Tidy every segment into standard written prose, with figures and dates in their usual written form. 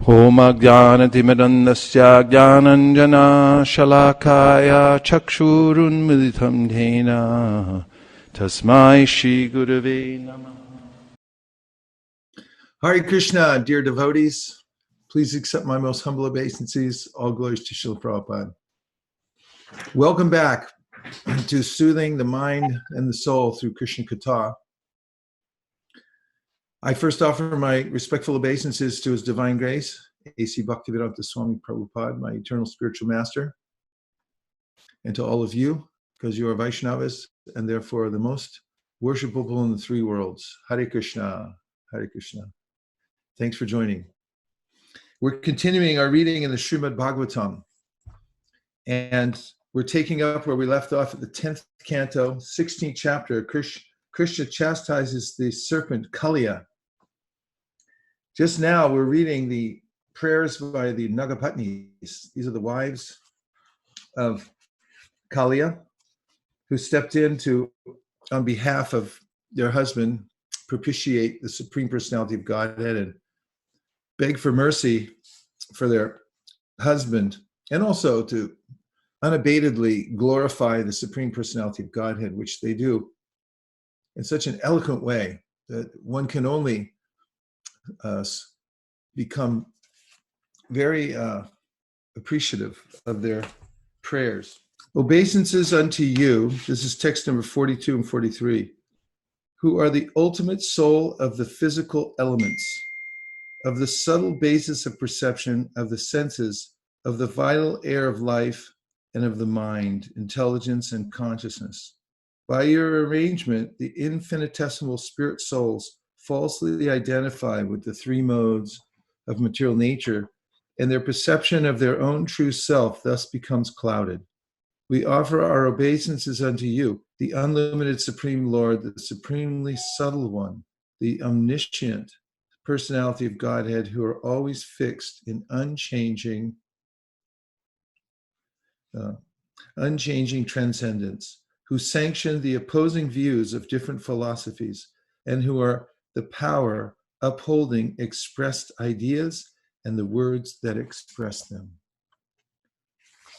Om Ajnanatimidandasya Jnananjana Shalakaya Chakshurunmilitam Dhena Tasmai Shri Gurave Namah. Hare Krishna, dear devotees. Please accept my most humble obeisances. All glories to Srila Prabhupada. Welcome back to Soothing the Mind and the Soul through Krishna Katha. I first offer my respectful obeisances to His Divine Grace, A.C. Bhaktivedanta Swami Prabhupada, my eternal spiritual master, and to all of you, because you are Vaishnavas and therefore the most worshipable in the three worlds. Hare Krishna, Hare Krishna. Thanks for joining. We're continuing our reading in the Srimad Bhagavatam, and we're taking up where we left off at the 10th canto, 16th chapter. Krishna chastises the serpent Kaliya. Just now, we're reading the prayers by the Nagapatnis. These are the wives of Kaliya, who stepped in to, on behalf of their husband, propitiate the Supreme Personality of Godhead and beg for mercy for their husband, and also to unabatedly glorify the Supreme Personality of Godhead, which they do in such an eloquent way that one can only become very appreciative of their prayers. Obeisances unto you, this is text number 42 and 43, who are the ultimate soul of the physical elements, of the subtle basis of perception, of the senses, of the vital air of life, and of the mind, intelligence, and consciousness. By your arrangement, the infinitesimal spirit souls falsely identify with the three modes of material nature, and their perception of their own true self thus becomes clouded. We offer our obeisances unto you, the unlimited Supreme Lord, the supremely subtle one, the omniscient Personality of Godhead, who are always fixed in unchanging transcendence, who sanction the opposing views of different philosophies, and who are the power upholding expressed ideas and the words that express them.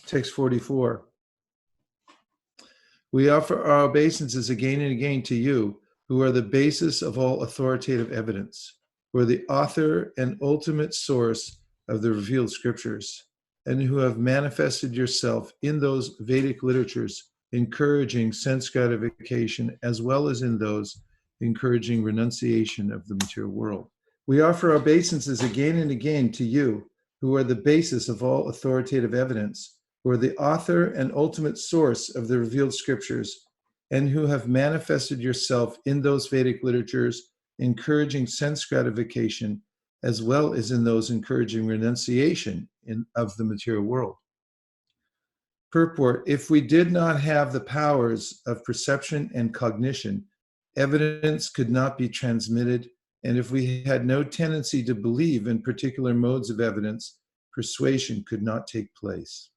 Text 44. We offer our obeisances again and again to you, who are the basis of all authoritative evidence, who are the author and ultimate source of the revealed scriptures, and who have manifested yourself in those Vedic literatures, encouraging sense gratification, as well as in those encouraging renunciation of the material world. We offer our obeisances again and again to you, who are the basis of all authoritative evidence, who are the author and ultimate source of the revealed scriptures, and who have manifested yourself in those Vedic literatures, encouraging sense gratification, as well as in those encouraging renunciation of the material world. Purport: if we did not have the powers of perception and cognition, evidence could not be transmitted, and if we had no tendency to believe in particular modes of evidence, persuasion could not take place.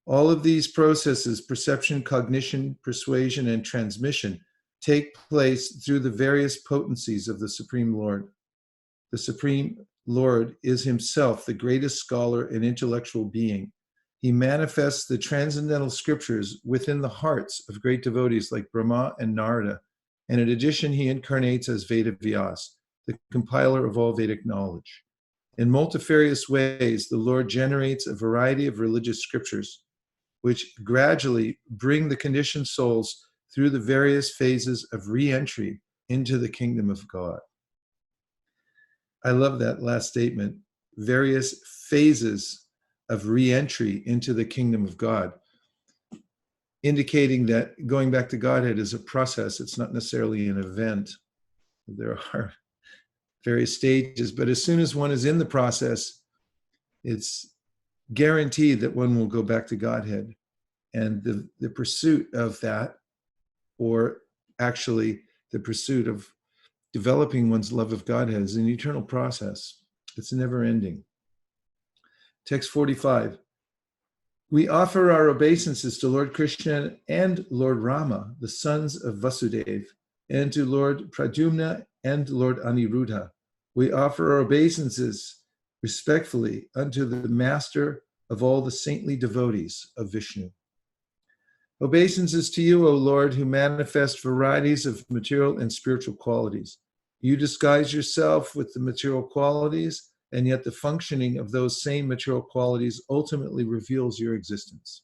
All of these processes, perception, cognition, persuasion, and transmission, take place through the various potencies of the Supreme Lord. The Supreme Lord is himself the greatest scholar and intellectual being. He manifests the transcendental scriptures within the hearts of great devotees like Brahma and Narada, and in addition, he incarnates as Veda Vyas, the compiler of all Vedic knowledge. In multifarious ways, the Lord generates a variety of religious scriptures, which gradually bring the conditioned souls through the various phases of re-entry into the kingdom of God. I love that last statement, various phases of re-entry into the kingdom of God, indicating that going back to Godhead is a process. It's not necessarily an event. There are various stages, but as soon as one is in the process, it's guaranteed that one will go back to Godhead. And the pursuit of that, or actually the pursuit of developing one's love of Godhead, is an eternal process. It's never ending. Text 45. We offer our obeisances to Lord Krishna and Lord Rama, the sons of Vasudeva, and to Lord Pradyumna and Lord Aniruddha. We offer our obeisances respectfully unto the master of all the saintly devotees of Vishnu. Obeisances to you, O Lord, who manifest varieties of material and spiritual qualities. You disguise yourself with the material qualities, and yet the functioning of those same material qualities ultimately reveals your existence.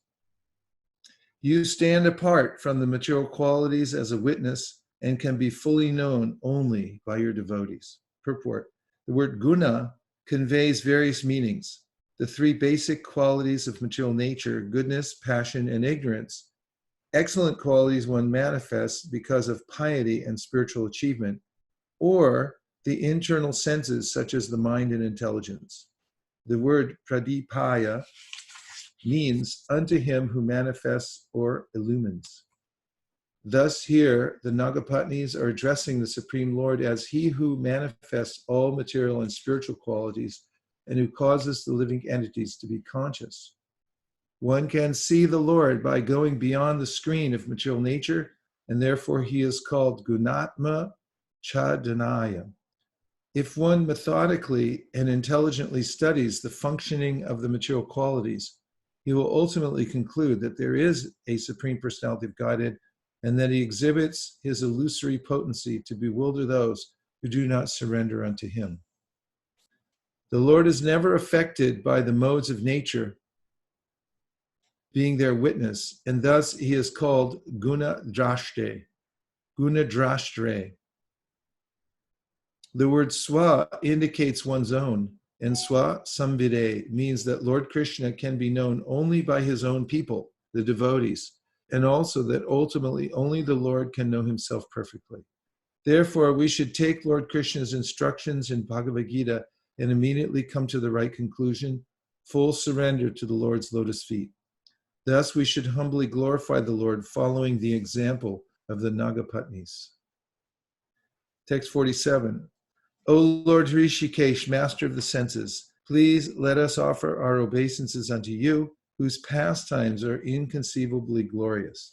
You stand apart from the material qualities as a witness and can be fully known only by your devotees. Purport. The word guna conveys various meanings. The three basic qualities of material nature, goodness, passion, and ignorance, excellent qualities one manifests because of piety and spiritual achievement, or the internal senses such as the mind and intelligence. The word pradipaya means unto him who manifests or illumines. Thus here, the Nagapatnis are addressing the Supreme Lord as he who manifests all material and spiritual qualities and who causes the living entities to be conscious. One can see the Lord by going beyond the screen of material nature, and therefore he is called Gunatma Chadanaya. If one methodically and intelligently studies the functioning of the material qualities, he will ultimately conclude that there is a Supreme Personality of Godhead and that he exhibits his illusory potency to bewilder those who do not surrender unto him. The Lord is never affected by the modes of nature, being their witness, and thus he is called Gunadrashte. Gunadrashtre. The word swa indicates one's own, and swa samvide means that Lord Krishna can be known only by his own people, the devotees, and also that ultimately only the Lord can know himself perfectly. Therefore, we should take Lord Krishna's instructions in Bhagavad Gita and immediately come to the right conclusion, full surrender to the Lord's lotus feet. Thus, we should humbly glorify the Lord, following the example of the Nagapatnis. Text 47. O Lord Rishikesh, master of the senses, please let us offer our obeisances unto you, whose pastimes are inconceivably glorious.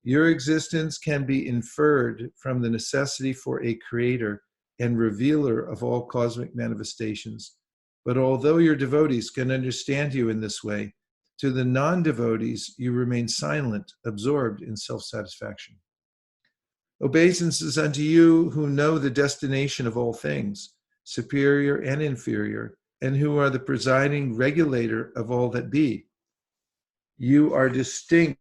Your existence can be inferred from the necessity for a creator and revealer of all cosmic manifestations. But although your devotees can understand you in this way, to the non-devotees, you remain silent, absorbed in self-satisfaction. Obeisances unto you who know the destination of all things, superior and inferior, and who are the presiding regulator of all that be. You are distinct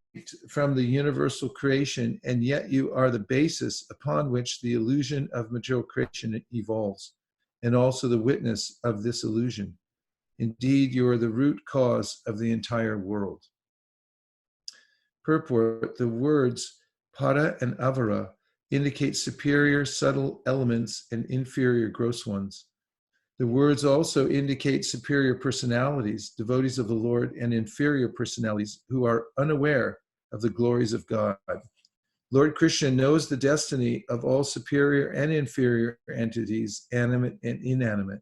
from the universal creation, and yet you are the basis upon which the illusion of material creation evolves, and also the witness of this illusion. Indeed, you are the root cause of the entire world. Purport, the words para and avara indicate superior subtle elements and inferior gross ones. The words also indicate superior personalities, devotees of the Lord, and inferior personalities who are unaware of the glories of God. Lord Krishna knows the destiny of all superior and inferior entities, animate and inanimate.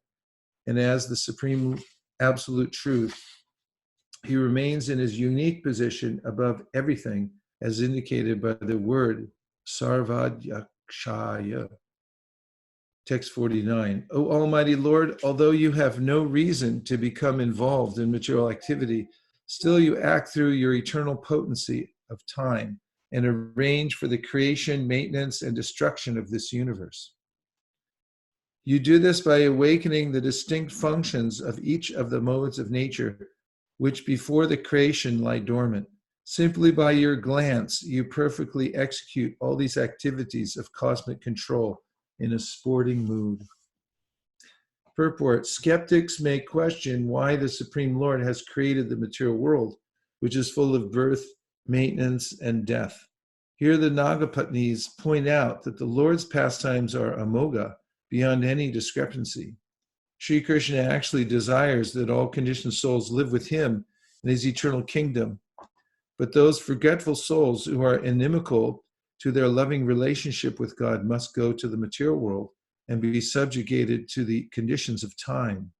And as the supreme absolute truth, he remains in his unique position above everything, as indicated by the word Sarvadhyakshaya. Text 49. O Almighty Lord, although you have no reason to become involved in material activity, still you act through your eternal potency of time and arrange for the creation, maintenance, and destruction of this universe. You do this by awakening the distinct functions of each of the modes of nature, which before the creation lie dormant. Simply by your glance, you perfectly execute all these activities of cosmic control in a sporting mood. Purport, skeptics may question why the Supreme Lord has created the material world, which is full of birth, maintenance, and death. Here the Nagapatnis point out that the Lord's pastimes are amoga, beyond any discrepancy. Sri Krishna actually desires that all conditioned souls live with him in his eternal kingdom. But those forgetful souls who are inimical to their loving relationship with God must go to the material world and be subjugated to the conditions of time.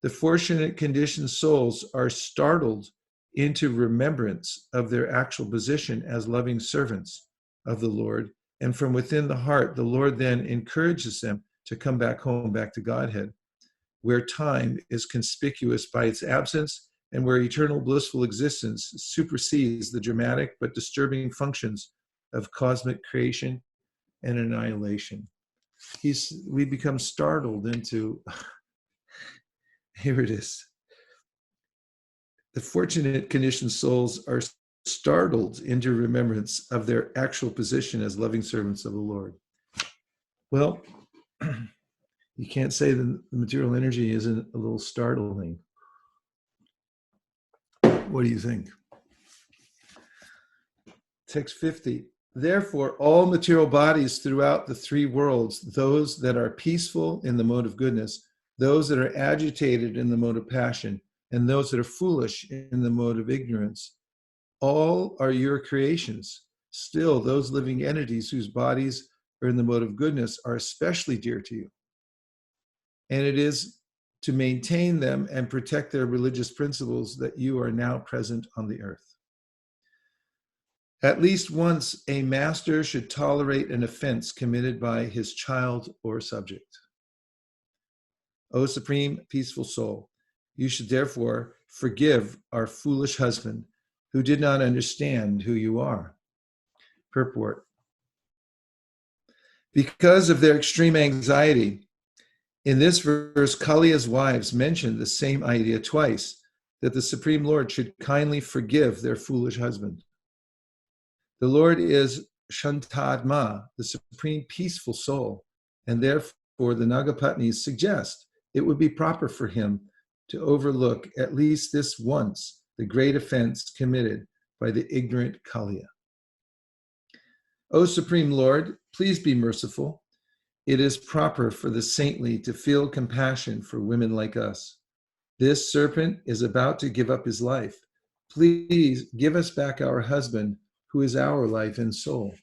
The fortunate conditioned souls are startled into remembrance of their actual position as loving servants of the Lord, and from within the heart, the Lord then encourages them to come back home, back to Godhead. where time is conspicuous by its absence and where eternal blissful existence supersedes the dramatic but disturbing functions of cosmic creation and annihilation. We become startled into, here it is. The fortunate conditioned souls are startled into remembrance of their actual position as loving servants of the Lord. Well, you can't say the material energy isn't a little startling. What do you think? Text 50. Therefore, all material bodies throughout the three worlds, those that are peaceful in the mode of goodness, those that are agitated in the mode of passion, and those that are foolish in the mode of ignorance, all are your creations. Still, those living entities whose bodies are in the mode of goodness are especially dear to you. And it is to maintain them and protect their religious principles that you are now present on the earth. At least once, a master should tolerate an offense committed by his child or subject. O supreme, peaceful soul, you should therefore forgive our foolish husband who did not understand who you are. Purport. Because of their extreme anxiety, in this verse, Kaliya's wives mentioned the same idea twice, that the Supreme Lord should kindly forgive their foolish husband. The Lord is Shantadma, the supreme peaceful soul, and therefore the Nagapatnis suggest it would be proper for him to overlook at least this once the great offense committed by the ignorant Kaliya. O Supreme Lord, please be merciful. It is proper for the saintly to feel compassion for women like us. This serpent is about to give up his life. Please give us back our husband, who is our life and soul.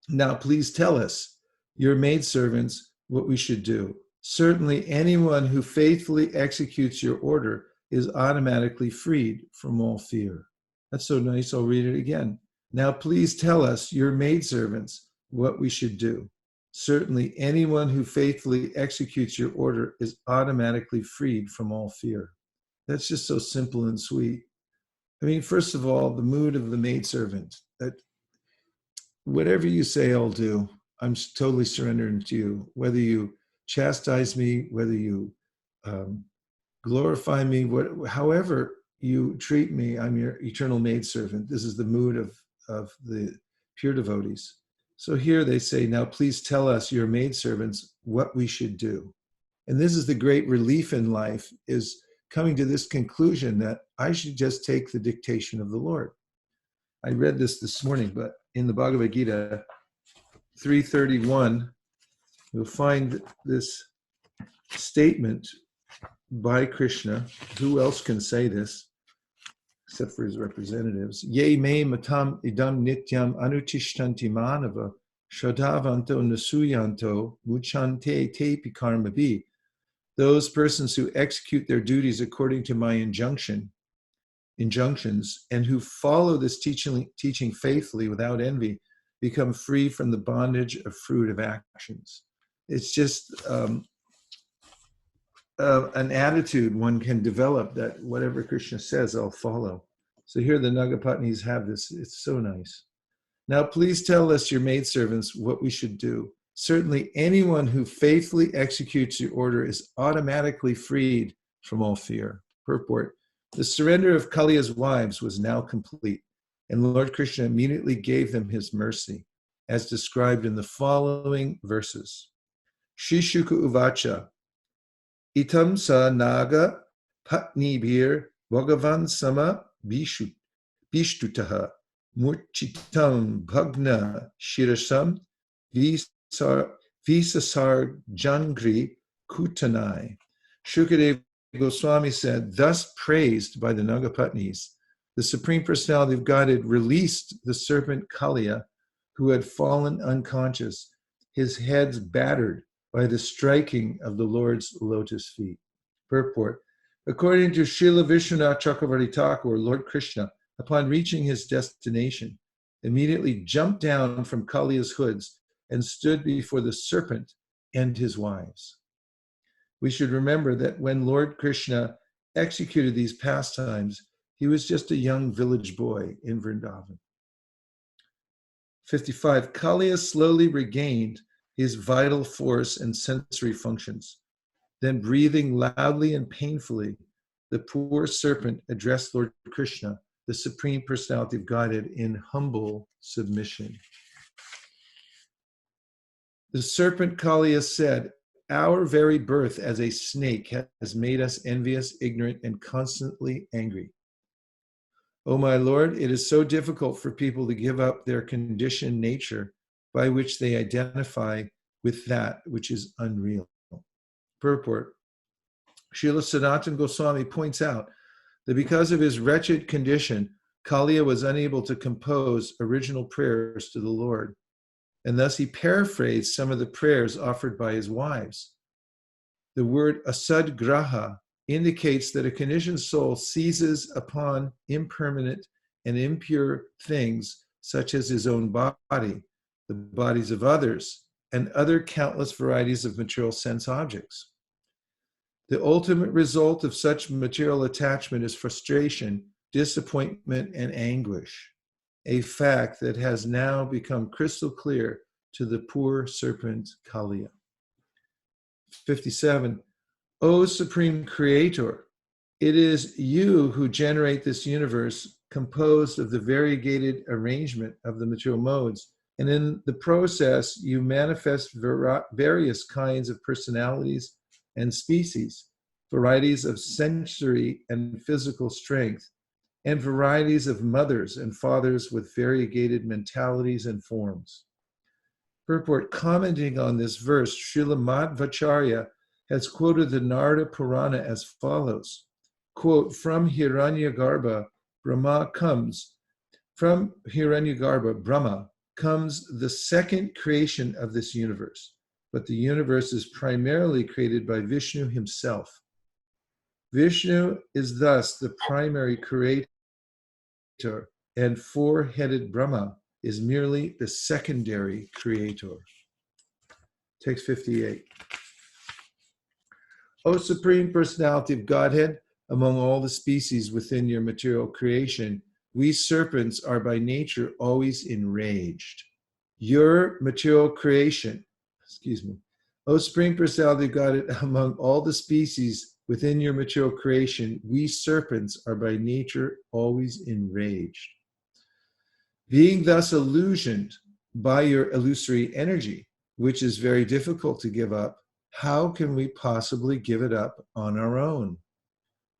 Now, please tell us, your maidservants, what we should do. Certainly, anyone who faithfully executes your order is automatically freed from all fear. That's so nice. I'll read it again. Now, please tell us, your maidservants, what we should do. Certainly, anyone who faithfully executes your order is automatically freed from all fear. That's just so simple and sweet. I mean, first of all, the mood of the maidservant, that whatever you say, I'll do. I'm totally surrendering to you. Whether you chastise me, whether you glorify me, however you treat me, I'm your eternal maidservant. This is the mood of the pure devotees. So here they say, now please tell us, your maidservants, what we should do. And this is the great relief in life, is coming to this conclusion that I should just take the dictation of the Lord. I read this morning, but in the Bhagavad Gita 3:31, you'll find this statement by Krishna. Who else can say this except for his representatives? Ye me matam idam nityam anutishtanti manava shadavanto nasuyanto muchante te pikarmabi. Those persons who execute their duties according to my injunctions, and who follow this teaching faithfully without envy, become free from the bondage of fruit of actions. It's just an attitude one can develop that whatever Krishna says, I'll follow. So here the Nagapatnis have this. It's so nice. Now, please tell us, your maidservants, what we should do. Certainly, anyone who faithfully executes your order is automatically freed from all fear. Purport. The surrender of Kaliya's wives was now complete, and Lord Krishna immediately gave them his mercy, as described in the following verses. Shishuka Uvacha, Itam sa naga patnibhir Bhagavan sama bishtutaha murchitam bhagna shirasam visasar jangri kutanai. Shukadeva Goswami said, thus praised by the Nagapatnis, the Supreme Personality of Godhead released the serpent Kaliya, who had fallen unconscious, his head battered by the striking of the Lord's lotus feet. Purport. According to Srila Vishwanath Chakravarti Thakur, Lord Krishna, upon reaching his destination, immediately jumped down from Kaliya's hoods and stood before the serpent and his wives. We should remember that when Lord Krishna executed these pastimes, he was just a young village boy in Vrindavan. 55. Kaliya slowly regained his vital force and sensory functions. Then, breathing loudly and painfully, the poor serpent addressed Lord Krishna, the Supreme Personality of Godhead, in humble submission. The serpent Kaliya said, "Our very birth as a snake has made us envious, ignorant, and constantly angry. O my Lord, it is so difficult for people to give up their conditioned nature by which they identify with that which is unreal." Purport. Srila Sanatana Goswami points out that because of his wretched condition, Kaliya was unable to compose original prayers to the Lord, and thus he paraphrased some of the prayers offered by his wives. The word asadgraha indicates that a conditioned soul seizes upon impermanent and impure things, such as his own body, the bodies of others, and other countless varieties of material sense objects. The ultimate result of such material attachment is frustration, disappointment, and anguish, a fact that has now become crystal clear to the poor serpent Kaliya. 57. O Supreme Creator, it is you who generate this universe composed of the variegated arrangement of the material modes, and in the process you manifest various kinds of personalities and species, varieties of sensory and physical strength, and varieties of mothers and fathers with variegated mentalities and forms. Purport. Commenting on this verse, Srila Madhvacharya has quoted the Narada Purana as follows, quote, from Hiranyagarbha, Brahma comes the second creation of this universe, but the universe is primarily created by Vishnu himself. Vishnu is thus the primary creator, and four-headed Brahma is merely the secondary creator. Text 58. O Supreme Personality of Godhead, among all the species within your material creation, we serpents are by nature always enraged. Your material creation, O Supreme Personality of Godhead, among all the species within your material creation, we serpents are by nature always enraged. Being thus illusioned by your illusory energy, which is very difficult to give up, how can we possibly give it up on our own?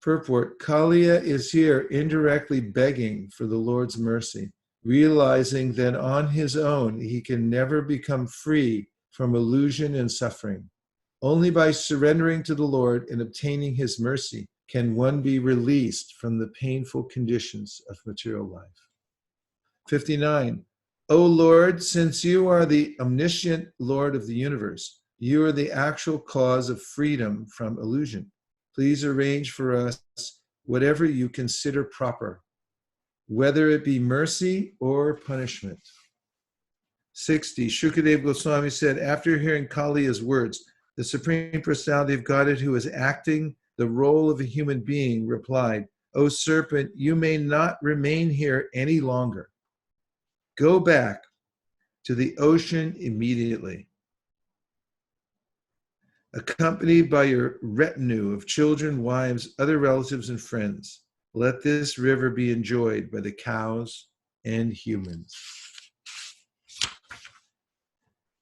Purport. Kaliya is here indirectly begging for the Lord's mercy, realizing that on his own he can never become free from illusion and suffering. Only by surrendering to the Lord and obtaining his mercy can one be released from the painful conditions of material life. 59. O Lord, since you are the omniscient Lord of the universe, you are the actual cause of freedom from illusion. Please arrange for us whatever you consider proper, whether it be mercy or punishment. 60. Shukadeva Goswami said, after hearing Kaliya's words, the Supreme Personality of Godhead, who is acting the role of a human being, replied, O serpent, you may not remain here any longer. Go back to the ocean immediately, accompanied by your retinue of children, wives, other relatives, and friends. Let this river be enjoyed by the cows and humans.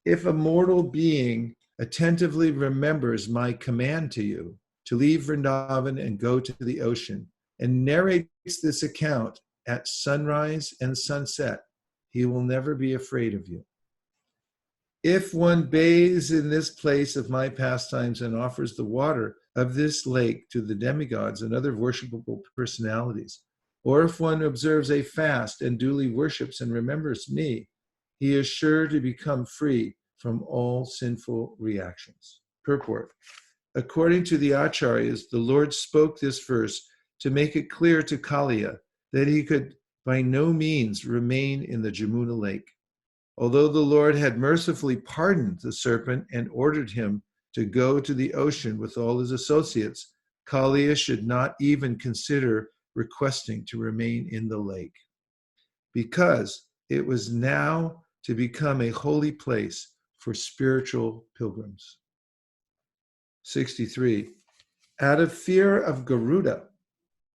If a mortal being attentively remembers my command to you to leave Vrindavan and go to the ocean, and narrates this account at sunrise and sunset, he will never be afraid of you. If one bathes in this place of my pastimes and offers the water of this lake to the demigods and other worshipable personalities, or if one observes a fast and duly worships and remembers me, he is sure to become free from all sinful reactions. Purport. According to the Acharyas, the Lord spoke this verse to make it clear to Kaliya that he could by no means remain in the Jamuna lake. Although the Lord had mercifully pardoned the serpent and ordered him to go to the ocean with all his associates, Kaliya should not even consider requesting to remain in the lake, because it was now to become a holy place for spiritual pilgrims. 63. Out of fear of Garuda,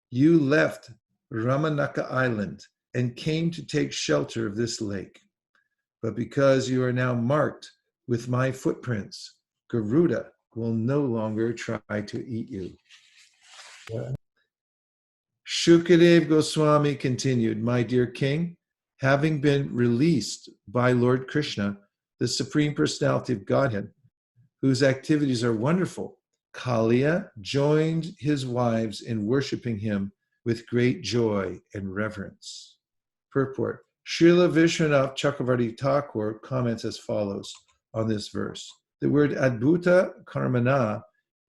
you left Ramanaka Island and came to take shelter of this lake. But because you are now marked with my footprints, Garuda will no longer try to eat you. Shukadev Goswami continued, my dear king, having been released by Lord Krishna, the Supreme Personality of Godhead, whose activities are wonderful, Kaliya joined his wives in worshiping him with great joy and reverence. Purport. Srila Vishwanath Chakravarti Thakur comments as follows on this verse. The word Adbhuta Karmana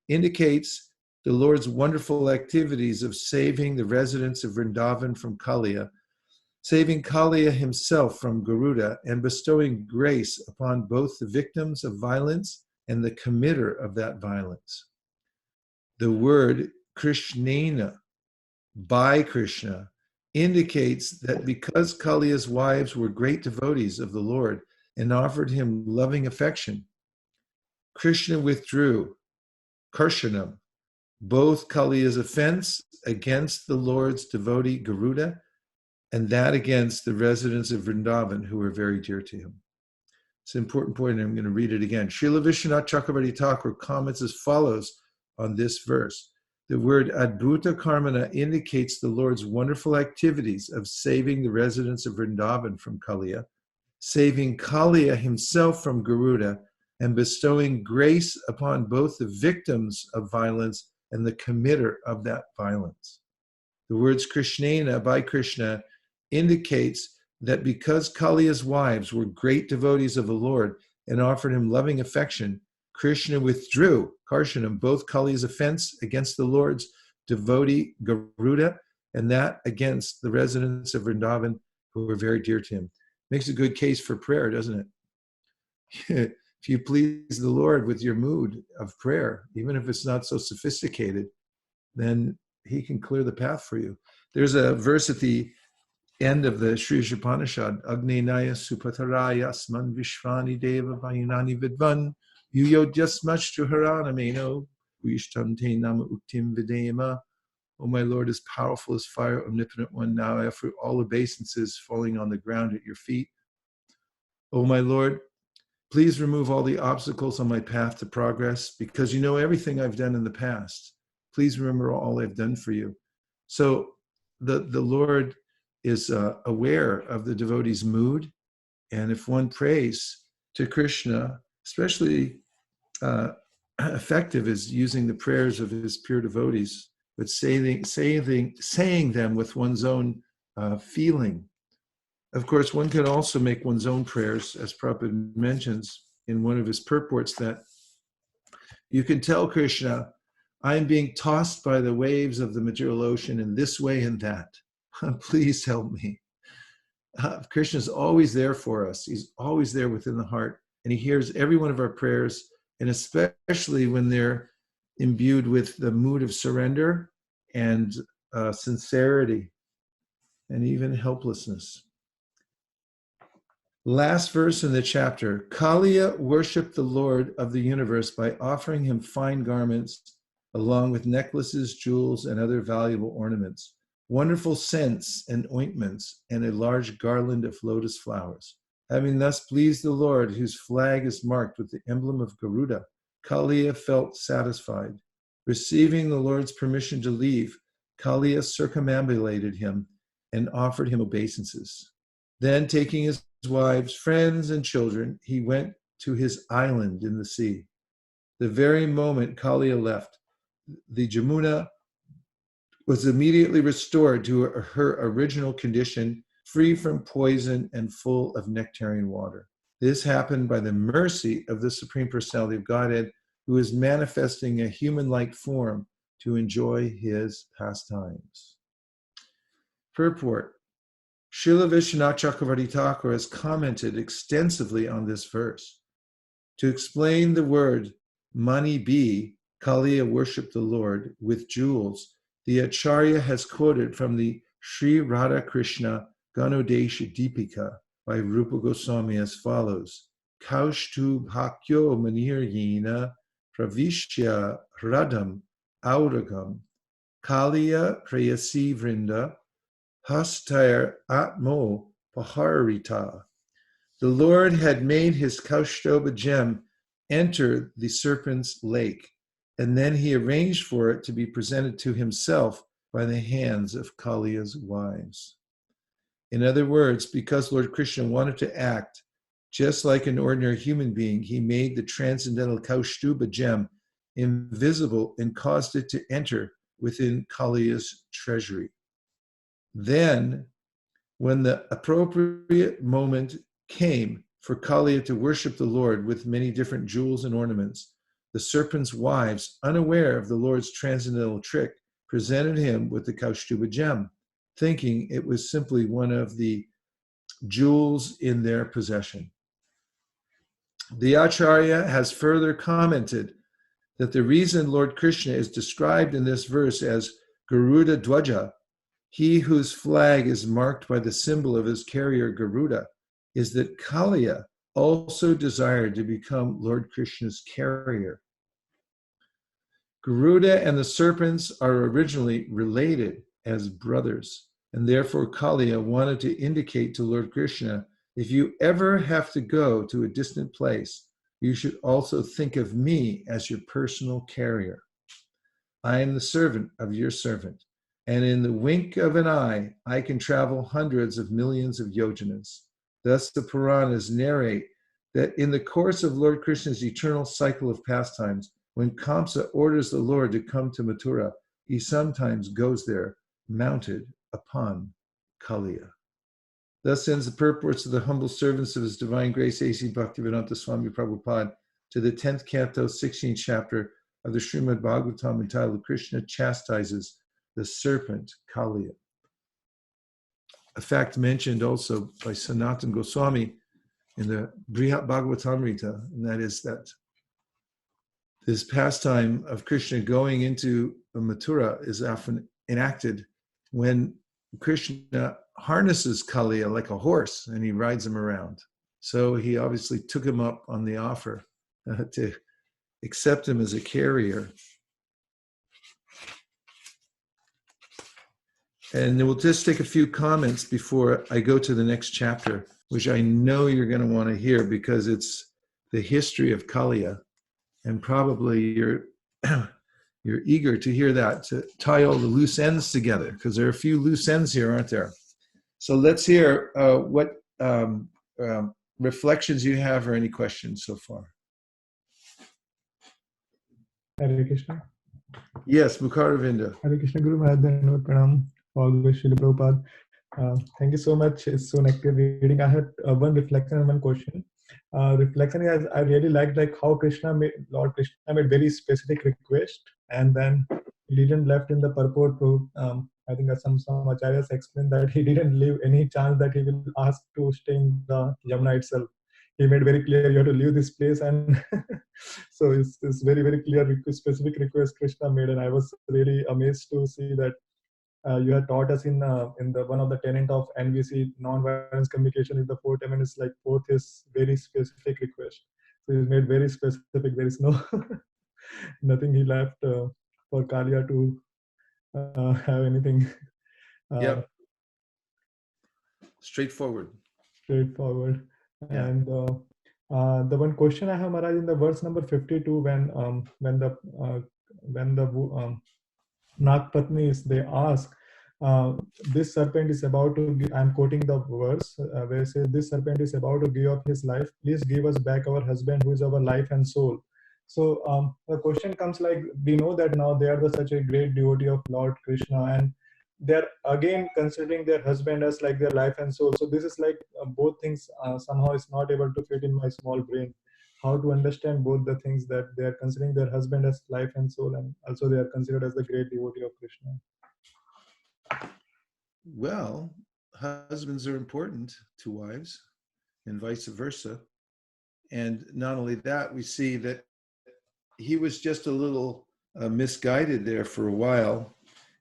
indicates the Lord's wonderful activities of saving the residents of Vrindavan from Kaliya, saving Kaliya himself from Garuda, and bestowing grace upon both the victims of violence and the committer of that violence. The word Krishnena, by Krishna, indicates that because Kaliya's wives were great devotees of the Lord and offered him loving affection, Krishna withdrew, Karshanam, both Kaliya's offense against the Lord's devotee Garuda and that against the residents of Vrindavan who were very dear to him. It's an important point, and I'm going to read it again. Srila Vishwanath Chakravarti Thakur comments as follows on this verse. The word Adbhuta Karmana indicates the Lord's wonderful activities of saving the residents of Vrindavan from Kaliya, saving Kaliya himself from Garuda, and bestowing grace upon both the victims of violence and the committer of that violence. The words Krishnena, by Krishna, indicates that because Kaliya's wives were great devotees of the Lord and offered him loving affection, Krishna withdrew, Karshanam, both Kaliya's offense against the Lord's devotee Garuda and that against the residents of Vrindavan who were very dear to him. Makes a good case for prayer, doesn't it? If you please the Lord with your mood of prayer, even if it's not so sophisticated, then he can clear the path for you. There's a verse at the end of the Sri Upanishad, Agnenaya Supataraya Asman Vishvani Deva Vayanani Vidvan Yuyodyasmashtu Haranameno Vishtamte Nama Uktim Videma. Oh, my Lord is powerful as fire, omnipotent one. Now I offer all obeisances falling on the ground at your feet. Oh, my Lord, please remove all the obstacles on my path to progress, because you know everything I've done in the past. Please remember all I've done for you. So the Lord is aware of the devotee's mood. And if one prays to Krishna, especially effective is using the prayers of his pure devotees, but saying them with one's own feeling. Of course, one can also make one's own prayers, as Prabhupada mentions in one of his purports, that you can tell Krishna, I am being tossed by the waves of the material ocean in this way and that. Please help me. Krishna is always there for us. He's always there within the heart, and he hears every one of our prayers, and especially when they're imbued with the mood of surrender and sincerity and even helplessness. Last verse in the chapter, Kaliya worshipped the Lord of the universe by offering him fine garments, along with necklaces, jewels, and other valuable ornaments, wonderful scents and ointments, and a large garland of lotus flowers. Having thus pleased the Lord, whose flag is marked with the emblem of Garuda, Kaliya felt satisfied. Receiving the Lord's permission to leave, Kaliya circumambulated him and offered him obeisances. Then, taking his wives, friends, and children, he went to his island in the sea. The very moment Kaliya left, the Jamuna was immediately restored to her original condition, free from poison and full of nectarian water. This happened by the mercy of the Supreme Personality of Godhead, who is manifesting a human-like form to enjoy his pastimes. Purport. Srila Vishwanath Chakravarti Thakur has commented extensively on this verse. To explain the word Mani B, Kaliya worshipped the Lord with jewels, the Acharya has quoted from the Sri Radha Krishna Ganodesha Deepika by Rupa Goswami as follows. Kaushtu Bhakyo Maniryena Pravishya Radham Auragam Kaliya Prayasi Vrinda Hastair Atmo Paharita. The Lord had made his Kaushtoba gem enter the serpent's lake, and then he arranged for it to be presented to himself by the hands of Kaliya's wives. In other words, because Lord Krishna wanted to act just like an ordinary human being, he made the transcendental Kaushtuba gem invisible and caused it to enter within Kaliya's treasury. Then, when the appropriate moment came for Kaliya to worship the Lord with many different jewels and ornaments, the serpent's wives, unaware of the Lord's transcendental trick, presented him with the Kaushtuba gem, thinking it was simply one of the jewels in their possession. The Acharya has further commented that the reason Lord Krishna is described in this verse as Garuda Dwaja, he whose flag is marked by the symbol of his carrier Garuda, is that Kaliya also desired to become Lord Krishna's carrier. Garuda and the serpents are originally related as brothers, and therefore Kaliya wanted to indicate to Lord Krishna, if you ever have to go to a distant place, you should also think of me as your personal carrier. I am the servant of your servant, and in the wink of an eye, I can travel hundreds of millions of yojanas. Thus the Puranas narrate that in the course of Lord Krishna's eternal cycle of pastimes, when Kamsa orders the Lord to come to Mathura, he sometimes goes there mounted upon Kaliya. Thus ends the purports of the humble servants of His Divine Grace A.C. Bhaktivedanta Swami Prabhupada to the 10th canto, 16th chapter of the Srimad Bhagavatam entitled Krishna Chastises the Serpent Kaliya. A fact mentioned also by Sanatana Goswami in the Brihat Bhagavatamrita, and that is that this pastime of Krishna going into Mathura is often enacted when Krishna harnesses Kaliya like a horse and he rides him around. So he obviously took him up on the offer to accept him as a carrier. And we'll just take a few comments before I go to the next chapter, which I know you're going to want to hear because it's the history of Kaliya. And probably you're eager to hear that, to tie all the loose ends together, because there are a few loose ends here, aren't there? So let's hear what reflections you have or any questions so far. Hare Krishna. Yes, Mukharavinda. Hare Krishna Guru Maharaj, Pranam, always Srila Prabhupada. Thank you so much. It's so active reading. I had one reflection and one question. Reflection is I really liked like how Lord Krishna made very specific request, and then he didn't left in the purport to. I think some acharyas explained that he didn't leave any chance that he will ask to stay in the Yamuna itself. He made very clear you have to leave this place, and so it's very very clear specific request Krishna made, and I was really amazed to see that. You had taught us in the one of the tenet of NVC, non-violence communication is the fourth element is like fourth is very specific request. So he's made very specific. There is no nothing he left for Kaliya to have anything. Yep. Straightforward. Straightforward. Yeah. And the one question I have, Maharaj, in the verse number 52, when the Nagpatnis, they ask, this serpent is about to give, I'm quoting the verse where it says, this serpent is about to give up his life. Please give us back our husband who is our life and soul. So the question comes like, we know that now they are such a great devotee of Lord Krishna, and they're again considering their husband as like their life and soul. So this is like both things somehow is not able to fit in my small brain. How to understand both the things that they are considering their husband as life and soul, and also they are considered as the great devotee of Krishna. Well, husbands are important to wives and vice versa. And not only that, we see that he was just a little misguided there for a while.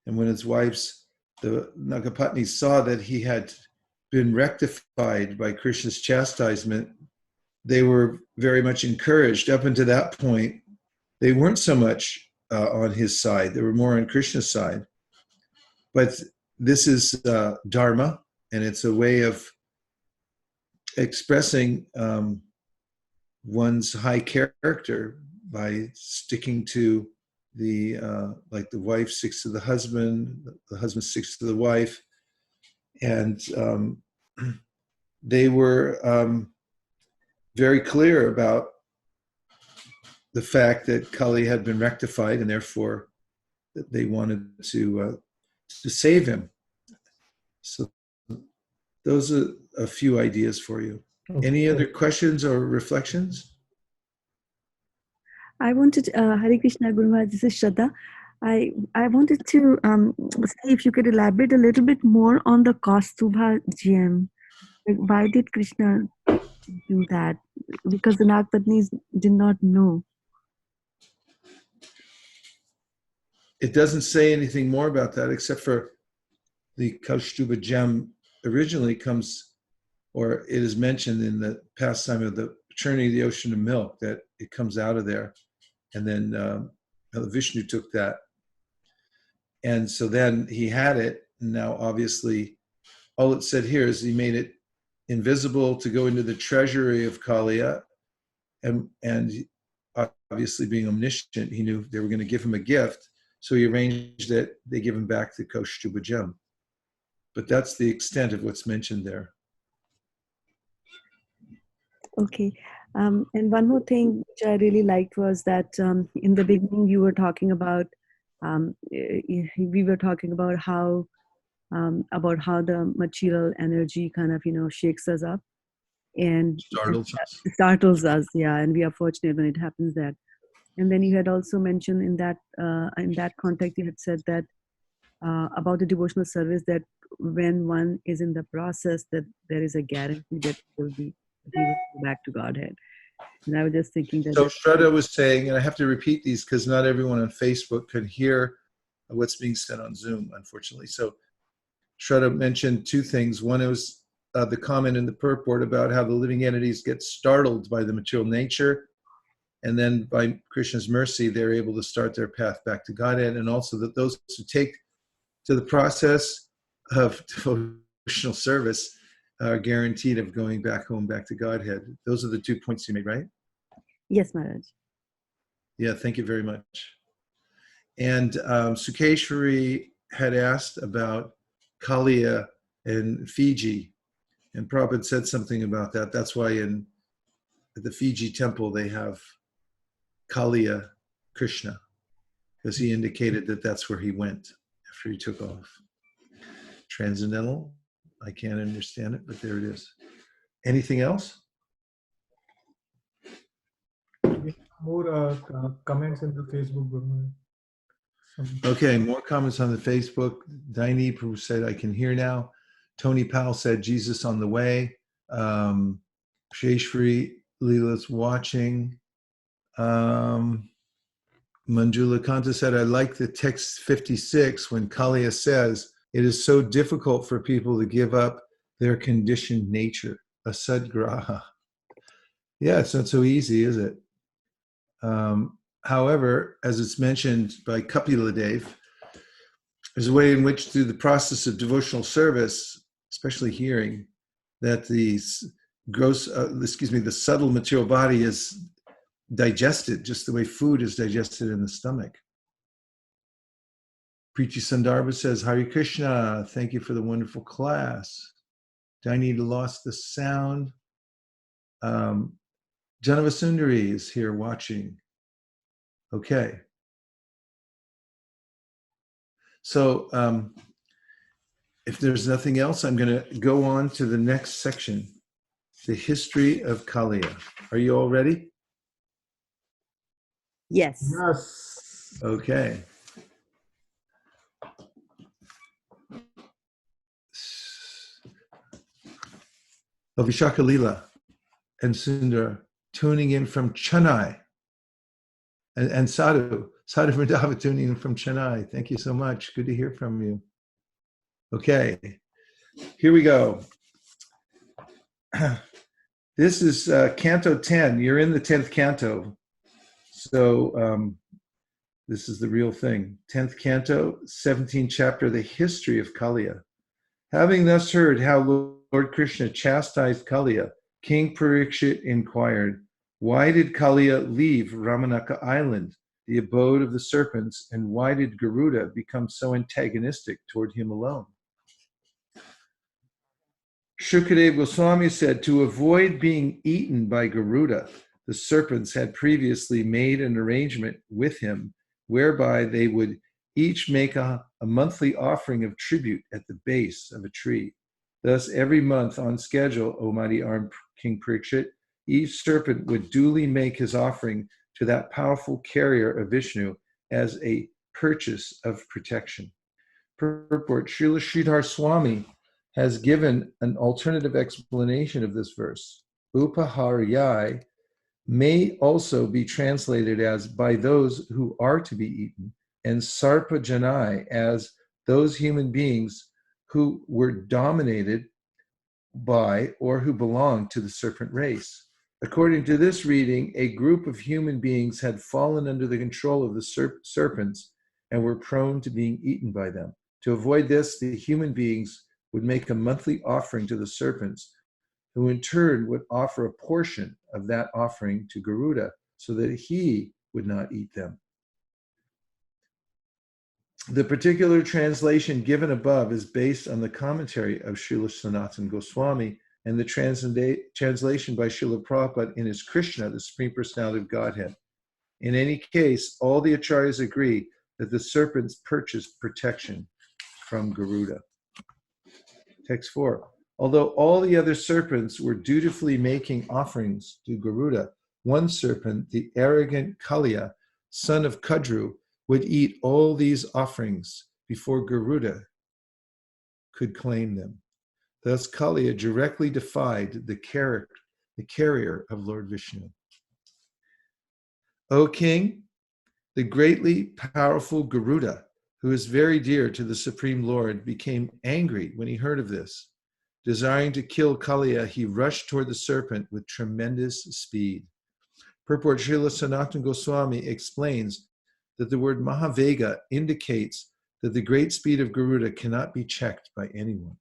And when his wives, the Nagapatnis, saw that he had been rectified by Krishna's chastisement, they were very much encouraged. Up until that point, they weren't so much on his side. They were more on Krishna's side. But this is dharma, and it's a way of expressing one's high character by sticking to the like the wife sticks to the husband sticks to the wife, and they were very clear about the fact that Kali had been rectified, and therefore that they wanted to save him. So those are a few ideas for you. Okay. Any other questions or reflections? I wanted, Hare Krishna Guru Maharaj, this is Shraddha. I wanted to see if you could elaborate a little bit more on the Kaustubha gem. Like, why did Krishna do that? Because the Nagpatnis did not know. It doesn't say anything more about that except for the Kaustubha gem originally comes, or it is mentioned in the pastime of the churning of the ocean of milk, that it comes out of there. And then Vishnu took that. And so then he had it. And now obviously all it said here is he made it invisible to go into the treasury of Kaliya. And obviously being omniscient, he knew they were going to give him a gift. So he arranged that they give him back the Kaustubha gem. But that's the extent of what's mentioned there. Okay. And one more thing which I really liked was that in the beginning you were talking about, we were talking about how the material energy kind of, shakes us up and startles us. Yeah. And we are fortunate when it happens that. And then you had also mentioned in that context, you had said that about the devotional service, that when one is in the process, that there is a guarantee that he will go back to Godhead. And I was just thinking that. So Shraddha was saying, and I have to repeat these because not everyone on Facebook could hear what's being said on Zoom, unfortunately. So Shraddha mentioned two things. One was the comment in the purport about how the living entities get startled by the material nature, and then by Krishna's mercy, they're able to start their path back to Godhead, and also that those who take to the process of devotional service are guaranteed of going back home, back to Godhead. Those are the 2 points you made, right? Yes, Maharaj. Yeah, thank you very much. And Sukeshwari had asked about Kaliya and Fiji, and Prabhupada said something about that. That's why at the Fiji temple they have Kaliya Krishna, because he indicated that that's where he went after he took off. Transcendental. I can't understand it, but there it is. Anything else? We have more comments in the Facebook group. Okay, more comments on the Facebook. Daini Prabhu said, I can hear now. Tony Powell said, Jesus on the way. Sheshri Leela's watching. Manjula Kanta said, I like the text 56 when Kaliya says, it is so difficult for people to give up their conditioned nature, a sadgraha. Yeah, it's not so easy, is it? However, as it's mentioned by Kapila Dev, there's a way in which through the process of devotional service, especially hearing, that the subtle material body is digested just the way food is digested in the stomach. Preeti Sandarbha says, Hare Krishna, thank you for the wonderful class. Dainita lost the sound. Janavasundari is here watching. Okay. So if there's nothing else, I'm going to go on to the next section, the history of Kaliya. Are you all ready? Yes. Yes. Okay. Vishaka Leela and Sundar tuning in from Chennai. And Sadhu Vrindavan tuning in from Chennai. Thank you so much. Good to hear from you. Okay, here we go. This is Canto 10. You're in the 10th canto. So this is the real thing. 10th canto, 17th chapter, the history of Kaliya. Having thus heard how Lord Krishna chastised Kaliya, King Parikshit inquired, why did Kaliya leave Ramanaka Island, the abode of the serpents, and why did Garuda become so antagonistic toward him alone? Shukadeva Goswami said, to avoid being eaten by Garuda, the serpents had previously made an arrangement with him whereby they would each make a monthly offering of tribute at the base of a tree. Thus, every month on schedule, O mighty armed King Parikshit, each serpent would duly make his offering to that powerful carrier of Vishnu as a purchase of protection. Purport, Srila Sridhar Swami has given an alternative explanation of this verse. Upaharyai may also be translated as by those who are to be eaten, and sarpajanai as those human beings who were dominated by or who belonged to the serpent race. According to this reading, a group of human beings had fallen under the control of the serpents and were prone to being eaten by them. To avoid this, the human beings would make a monthly offering to the serpents, who in turn would offer a portion of that offering to Garuda so that he would not eat them. The particular translation given above is based on the commentary of Srila Sanatana Goswami and the translation by Srila Prabhupada in his Krishna, the Supreme Personality of Godhead. In any case, all the acharyas agree that the serpents purchased protection from Garuda. Text 4. Although all the other serpents were dutifully making offerings to Garuda, one serpent, the arrogant Kaliya, son of Kadru, would eat all these offerings before Garuda could claim them. Thus, Kaliya directly defied the carrier of Lord Vishnu. O King, the greatly powerful Garuda, who is very dear to the Supreme Lord, became angry when he heard of this. Desiring to kill Kaliya, he rushed toward the serpent with tremendous speed. Purport Srila Sanatana Goswami explains that the word Mahavega indicates that the great speed of Garuda cannot be checked by anyone.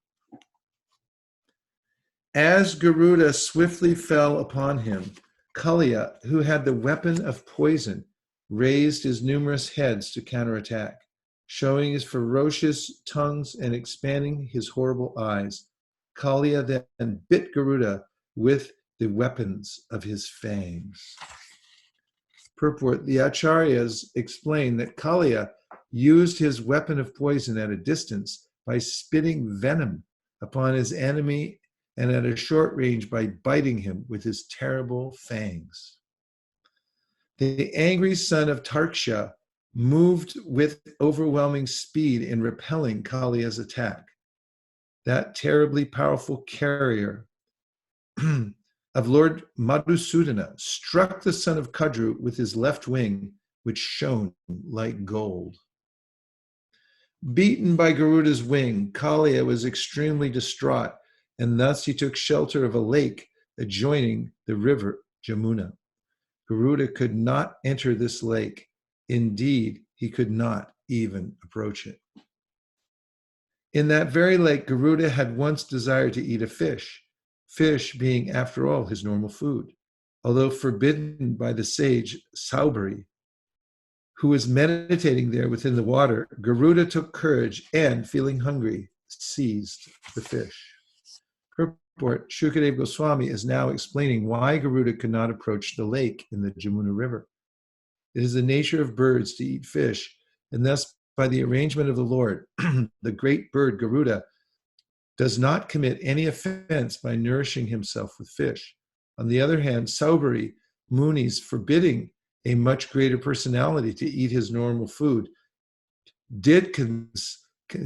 As Garuda swiftly fell upon him, Kaliya, who had the weapon of poison, raised his numerous heads to counterattack, showing his ferocious tongues and expanding his horrible eyes. Kaliya then bit Garuda with the weapons of his fangs. Purport, the acharyas explain that Kaliya used his weapon of poison at a distance by spitting venom upon his enemy and at a short range by biting him with his terrible fangs. The angry son of Tarksha moved with overwhelming speed in repelling Kaliya's attack. That terribly powerful carrier of Lord Madhusudana struck the son of Kadru with his left wing, which shone like gold. Beaten by Garuda's wing, Kaliya was extremely distraught, and thus he took shelter of a lake adjoining the river Jamuna. Garuda could not enter this lake. Indeed, he could not even approach it. In that very lake, Garuda had once desired to eat a fish, fish being, after all, his normal food. Although forbidden by the sage Saubari, who was meditating there within the water, Garuda took courage and, feeling hungry, seized the fish. Purport, Shukadeva Goswami is now explaining why Garuda could not approach the lake in the Jamuna River. It is the nature of birds to eat fish, and thus, by the arrangement of the Lord, the great bird Garuda does not commit any offense by nourishing himself with fish. On the other hand, Saubari Muni's forbidding a much greater personality to eat his normal food did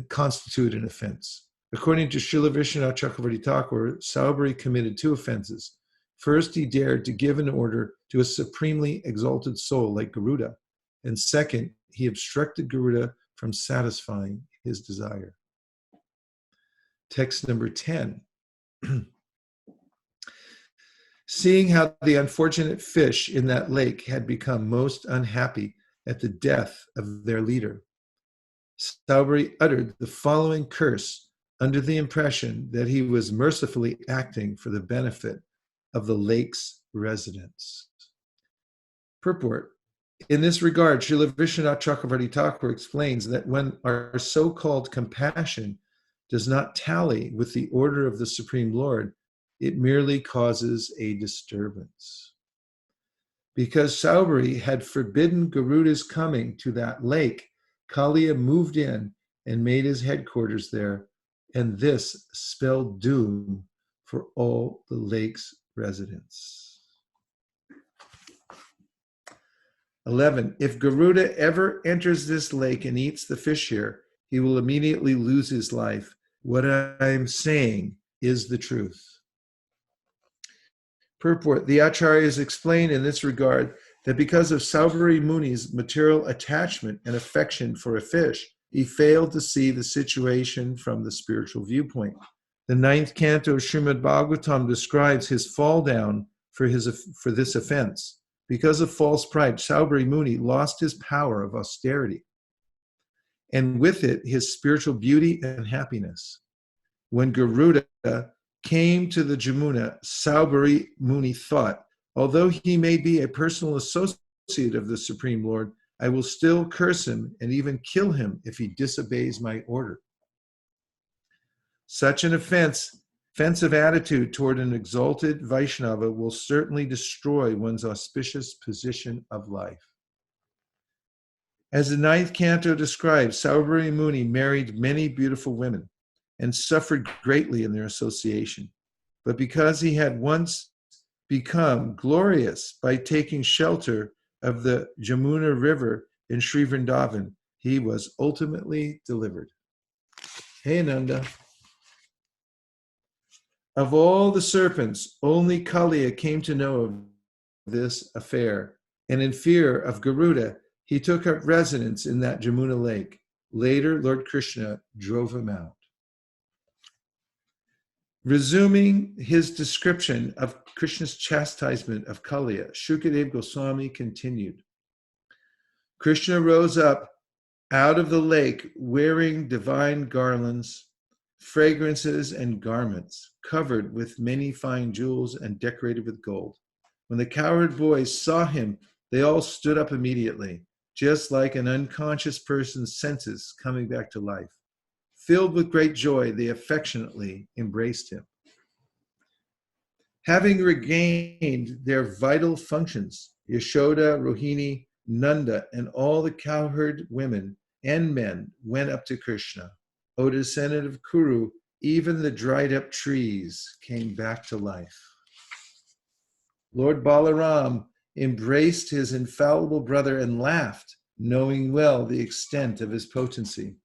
constitute an offense. According to Srila Vishwanath Chakravarti Thakur, Saubari committed two offenses. First, he dared to give an order to a supremely exalted soul like Garuda. And second, he obstructed Garuda from satisfying his desire. Text number 10. Seeing how the unfortunate fish in that lake had become most unhappy at the death of their leader, Saubari uttered the following curse under the impression that he was mercifully acting for the benefit of the lake's residents. Purport. In this regard, Srila Vishwanath Chakravarti Thakur explains that when our so-called compassion does not tally with the order of the Supreme Lord, it merely causes a disturbance. Because Saubari had forbidden Garuda's coming to that lake, Kaliya moved in and made his headquarters there, and this spelled doom for all the lake's residents. 11. If Garuda ever enters this lake and eats the fish here, he will immediately lose his life. What I am saying is the truth. Purport. The Acharyas explain in this regard that because of Saubari Muni's material attachment and affection for a fish, he failed to see the situation from the spiritual viewpoint. The 9th canto of Srimad Bhagavatam describes his fall down for this offense. Because of false pride, Saubari Muni lost his power of austerity, and with it, his spiritual beauty and happiness. When Garuda came to the Jamuna, Saubari Muni thought, although he may be a personal associate of the Supreme Lord, I will still curse him and even kill him if he disobeys my order. Such an offensive attitude toward an exalted Vaishnava will certainly destroy one's auspicious position of life. As the 9th canto describes, Saubari Muni married many beautiful women and suffered greatly in their association. But because he had once become glorious by taking shelter of the Jamuna River in Sri Vrindavan, he was ultimately delivered. Hey, Nanda. Of all the serpents, only Kaliya came to know of this affair, and in fear of Garuda, he took up residence in that Jamuna lake. Later, Lord Krishna drove him out. Resuming his description of Krishna's chastisement of Kaliya, Shukadeva Goswami continued. Krishna rose up out of the lake wearing divine garlands, fragrances, and garments, covered with many fine jewels and decorated with gold. When the cowherd boys saw him, they all stood up immediately, just like an unconscious person's senses coming back to life. Filled with great joy, they affectionately embraced him. Having regained their vital functions, Yashoda, Rohini, Nanda, and all the cowherd women and men went up to Krishna. O descendant of Kuru, even the dried up trees came back to life. Lord Balaram embraced his infallible brother and laughed, knowing well the extent of his potency.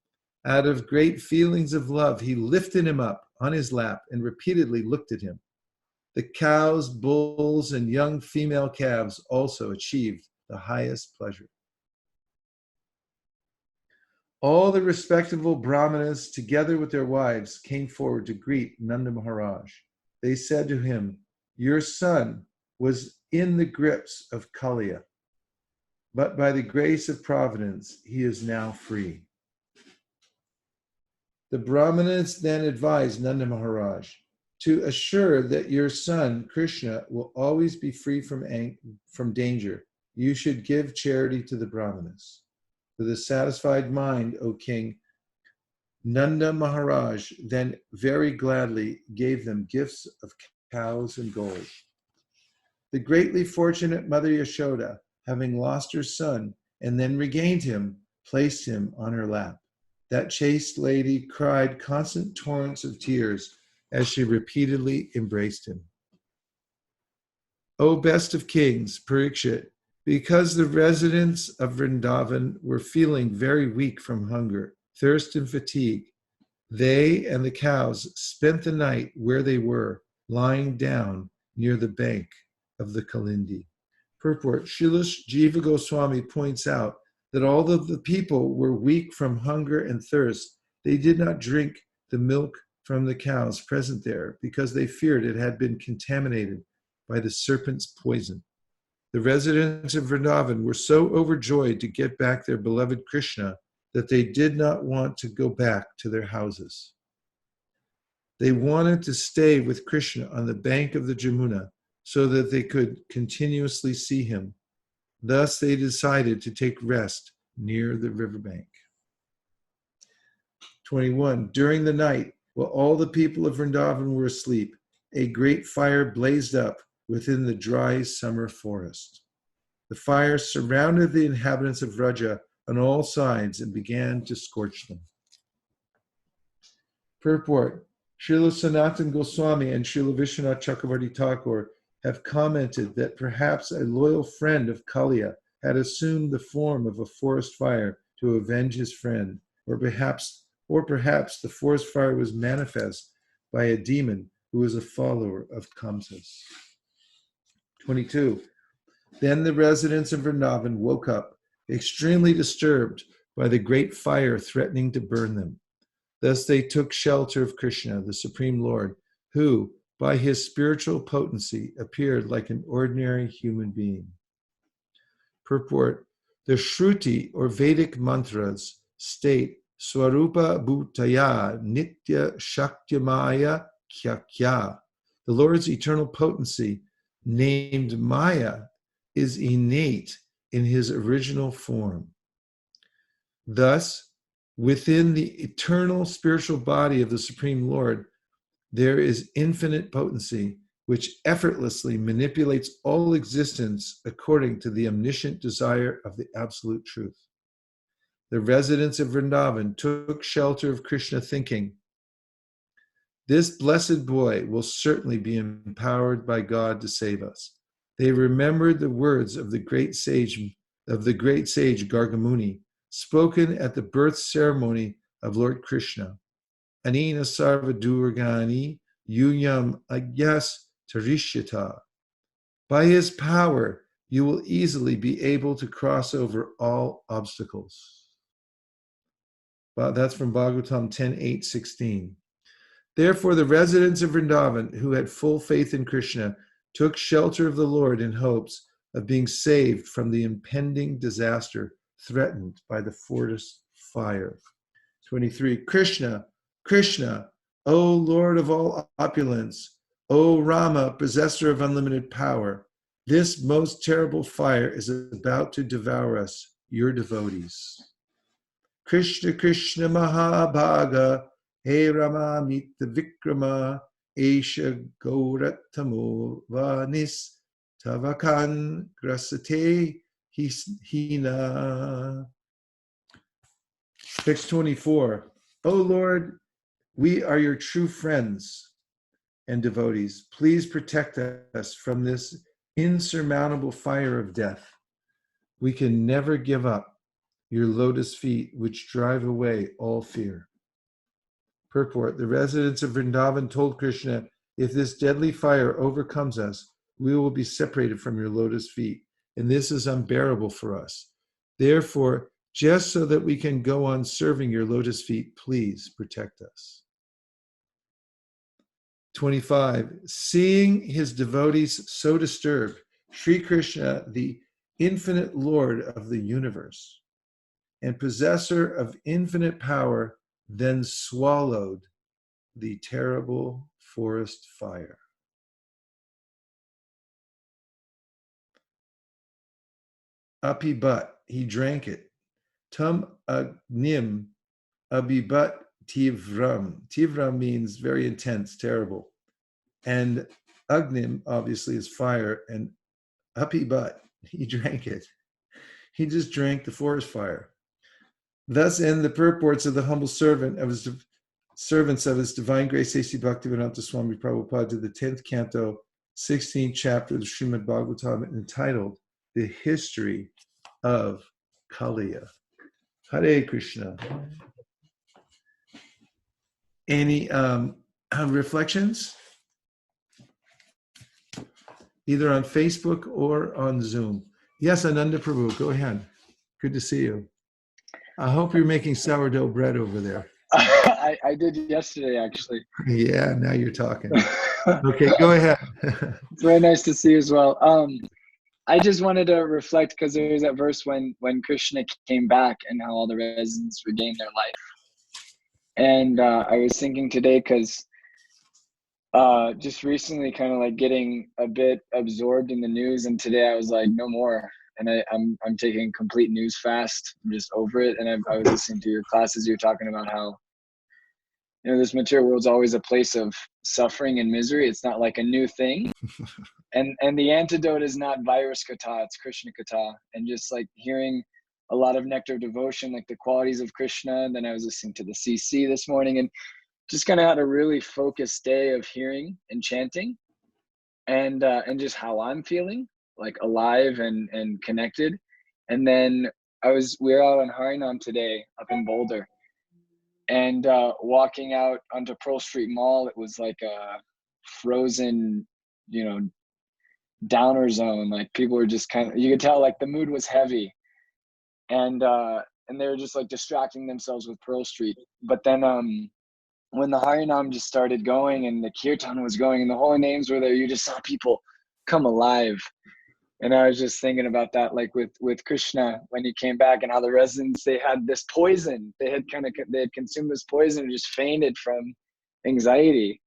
Out of great feelings of love, he lifted him up on his lap and repeatedly looked at him. The cows, bulls, and young female calves also achieved the highest pleasure. All the respectable brahmanas, together with their wives, came forward to greet Nanda Maharaj. They said to him, "Your son was in the grips of Kaliya, but by the grace of Providence, he is now free." The brahmanas then advised Nanda Maharaj, to assure that your son, Krishna, will always be free from danger, you should give charity to the brahmanas. With a satisfied mind, O king, Nanda Maharaj then very gladly gave them gifts of cows and gold. The greatly fortunate Mother Yashoda, having lost her son and then regained him, placed him on her lap. That chaste lady cried constant torrents of tears as she repeatedly embraced him. O best of kings, Parikshit, because the residents of Vrindavan were feeling very weak from hunger, thirst, and fatigue, they and the cows spent the night where they were, lying down near the bank of the Kalindi. Purport, Srila Jiva Goswami points out that although the people were weak from hunger and thirst, they did not drink the milk from the cows present there because they feared it had been contaminated by the serpent's poison. The residents of Vrindavan were so overjoyed to get back their beloved Krishna that they did not want to go back to their houses. They wanted to stay with Krishna on the bank of the Jamuna so that they could continuously see him. Thus, they decided to take rest near the riverbank. 21. During the night, while all the people of Vrindavan were asleep, a great fire blazed up within the dry summer forest. The fire surrounded the inhabitants of Vraja on all sides and began to scorch them. Purport, Srila Sanatana Goswami and Srila Vishwanath Chakravarti Thakur have commented that perhaps a loyal friend of Kaliya had assumed the form of a forest fire to avenge his friend, or perhaps the forest fire was manifest by a demon who was a follower of Kamsa's. 22. Then the residents of Vrindavan woke up, extremely disturbed by the great fire threatening to burn them. Thus they took shelter of Krishna, the Supreme Lord, who, by his spiritual potency, appeared like an ordinary human being. Purport, the Shruti or Vedic mantras state Swarupa Bhutaya Nitya Shaktimaya Kya. The Lord's eternal potency, named Maya, is innate in his original form. Thus, within the eternal spiritual body of the Supreme Lord, there is infinite potency, which effortlessly manipulates all existence according to the omniscient desire of the absolute truth. The residents of Vrindavan took shelter of Krishna, thinking, this blessed boy will certainly be empowered by God to save us. They remembered the words of the great sage Gargamuni, spoken at the birth ceremony of Lord Krishna. Anina sarva durgani yuyam agyas tarishyata. By his power, you will easily be able to cross over all obstacles. That's from Bhagavatam 10:8-16. Therefore, the residents of Vrindavan, who had full faith in Krishna, took shelter of the Lord in hopes of being saved from the impending disaster threatened by the forest fire. 23. Krishna, Krishna, O Lord of all opulence, O Rama, possessor of unlimited power, this most terrible fire is about to devour us, your devotees. Krishna, Krishna, Mahabhaga, He Rama, Mita Vikrama, Esha Gauratamo Vanis, Tavakan Grasate Hina. Text 24. O Lord, we are your true friends and devotees. Please protect us from this insurmountable fire of death. We can never give up your lotus feet, which drive away all fear. Purport, the residents of Vrindavan told Krishna, if this deadly fire overcomes us, we will be separated from your lotus feet, and this is unbearable for us. Therefore, just so that we can go on serving your lotus feet, please protect us. 25. Seeing his devotees so disturbed, Sri Krishna, the infinite Lord of the universe and possessor of infinite power, then swallowed the terrible forest fire. Apibat, he drank it. Tum agnim abibat tivram. Tivram means very intense, terrible. And agnim, obviously, is fire. And apibat, he drank it. He just drank the forest fire. Thus end the purports of the humble servants of his divine grace, A.C. Bhaktivedanta Swami Prabhupada, to the 10th canto, 16th chapter of the Srimad Bhagavatam, entitled The History of Kaliya. Hare Krishna. Any reflections? either on Facebook or on Zoom. Yes, Ananda Prabhu, go ahead. Good to see you. I hope you're making sourdough bread over there. I did yesterday, actually. Yeah, now you're talking. Okay, go ahead. It's very nice to see you as well. I just wanted to reflect because there's that verse when Krishna came back and how all the residents regained their life. And I was thinking today because just recently kind of like getting a bit absorbed in the news, and today I was like, no more. And I'm taking a complete news fast. I'm just over it. And I was listening to your classes. You're talking about how, this material world's always a place of suffering and misery. It's not like a new thing. And the antidote is not virus kata, it's Krishna kata. And just like hearing a lot of nectar of devotion, like the qualities of Krishna. And then I was listening to the CC this morning and just kind of had a really focused day of hearing and chanting and just how I'm feeling, like alive and connected. And then we were out on Harinam today up in Boulder. And walking out onto Pearl Street Mall, it was like a frozen, downer zone. Like people were just you could tell like the mood was heavy, and they were just like distracting themselves with Pearl Street. But then when the Harinam just started going and the Kirtan was going and the holy names were there, you just saw people come alive. And I was just thinking about that, like with Krishna when he came back and how the residents, they had this poison. They had consumed this poison and just fainted from anxiety.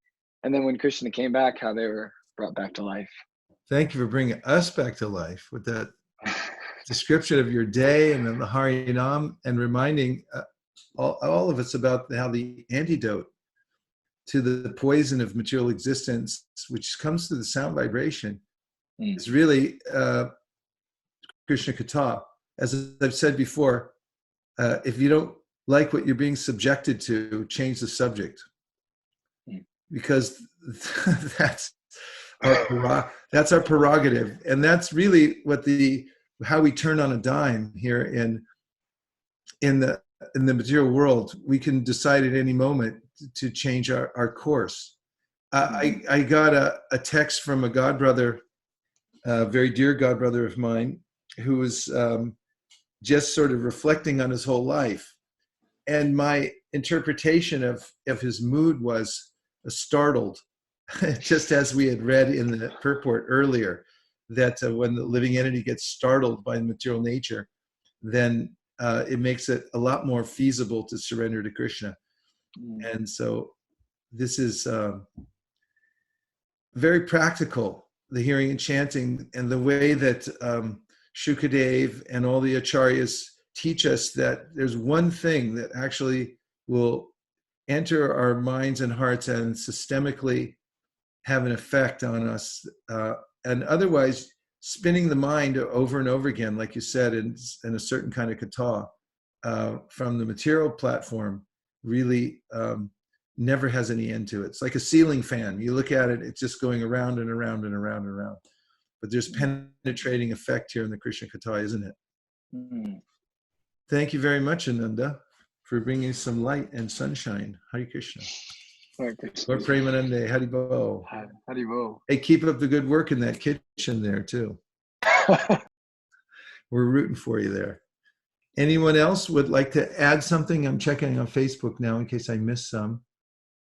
And then when Krishna came back, how they were brought back to life. Thank you for bringing us back to life with that description of your day and then the Harinam, and reminding all of us about how the antidote to the poison of material existence, which comes to the sound vibration, is really Krishna kata. As I've said before, if you don't like what you're being subjected to, change the subject, because that's our prerogative, and that's really what how we turn on a dime here in the material world. We can decide at any moment to change our course. I got a text from a godbrother, a very dear godbrother of mine, who was just sort of reflecting on his whole life. And my interpretation of his mood was startled, just as we had read in the purport earlier, that when the living entity gets startled by material nature, then it makes it a lot more feasible to surrender to Krishna. And so this is very practical, the hearing and chanting, and the way that Shukadev and all the acharyas teach us that there's one thing that actually will enter our minds and hearts and systemically have an effect on us. And otherwise, spinning the mind over and over again, like you said, in a certain kind of kata from the material platform, really never has any end to it. It's like a ceiling fan. You look at it, it's just going around and around and around and around. But there's penetrating effect here in the Krishna kata, isn't it? Thank you very much, Ananda, for bringing some light and sunshine. Hare Krishna. Hare Krishna. Lord Premanande, Haribo. Haribo. Hey, keep up the good work in that kitchen there, too. We're rooting for you there. Anyone else would like to add something? I'm checking on Facebook now in case I missed some.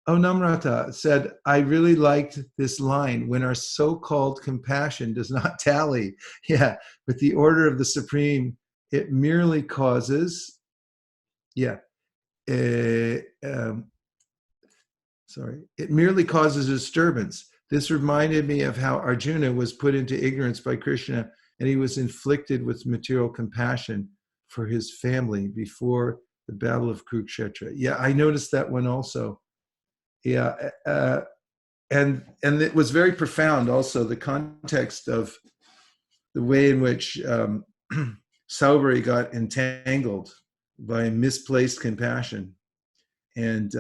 Oh, Namrata said, I really liked this line, when our so-called compassion does not tally, with the order of the Supreme, it merely causes, it merely causes disturbance. This reminded me of how Arjuna was put into ignorance by Krishna, and he was inflicted with material compassion for his family before the Battle of Kurukshetra. Yeah, I noticed that one also. Yeah, and it was very profound also, the context of the way in which Saubari got entangled by misplaced compassion. And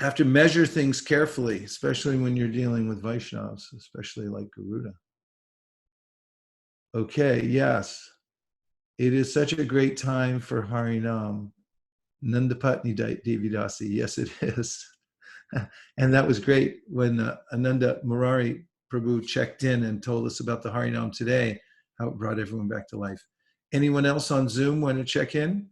have to measure things carefully, especially when you're dealing with Vaishnavas, especially like Garuda. Okay, yes. It is such a great time for Harinam. Nandapatni Devidasi, yes it is. And that was great when Ananda Murari Prabhu checked in and told us about the Harinam today, how it brought everyone back to life. Anyone else on Zoom want to check in?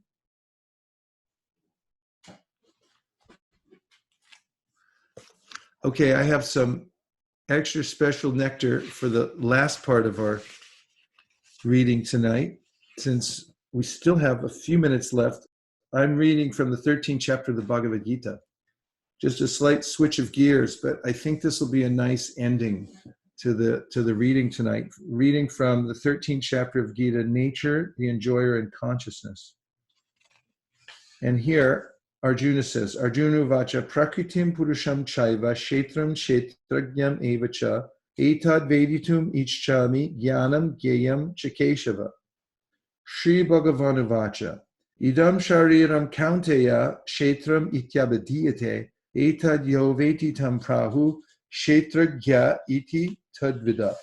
Okay, I have some extra special nectar for the last part of our reading tonight. Since we still have a few minutes left, I'm reading from the 13th chapter of the Bhagavad Gita. Just a slight switch of gears, but I think this will be a nice ending to the reading tonight. Reading from the 13th chapter of Gita, Nature, the Enjoyer, and Consciousness. And here, Arjuna says, Arjuna vacha prakritim purusham chaiva shetram shetrajnam evacha etad veditum ichchami jnanam gyayam chakeshava. Shri Bhagavanu vacha idam shariram kaunteya shetram ityabadiyate etad yo veti tam prahu shetragya iti tadvida.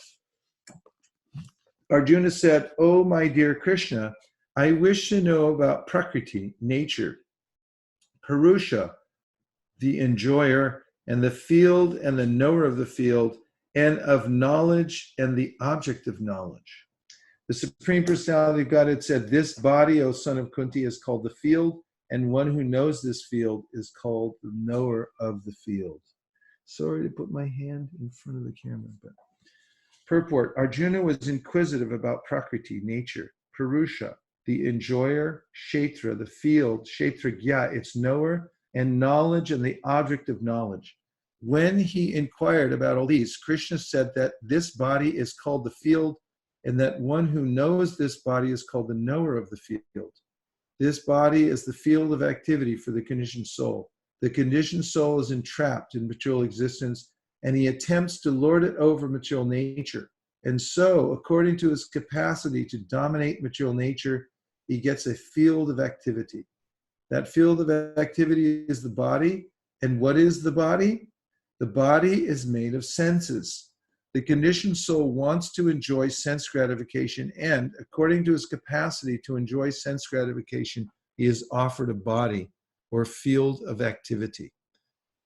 Arjuna said, "Oh, my dear Krishna, I wish to know about Prakriti, nature, Purusha, the enjoyer, and the field and the knower of the field, and of knowledge and the object of knowledge." The Supreme Personality of Godhead said, "This body, O son of Kunti, is called the field, and one who knows this field is called the knower of the field." Sorry to put my hand in front of the camera, but purport. Arjuna was inquisitive about Prakriti, nature, Purusha, the enjoyer, Kshetra, the field, Kshetragya, its knower, and knowledge and the object of knowledge. When he inquired about all these, Krishna said that this body is called the field, and that one who knows this body is called the knower of the field. This body is the field of activity for the conditioned soul. The conditioned soul is entrapped in material existence, and he attempts to lord it over material nature. And so, according to his capacity to dominate material nature, he gets a field of activity. That field of activity is the body. And what is the body? The body is made of senses. The conditioned soul wants to enjoy sense gratification, and according to his capacity to enjoy sense gratification, he is offered a body or field of activity.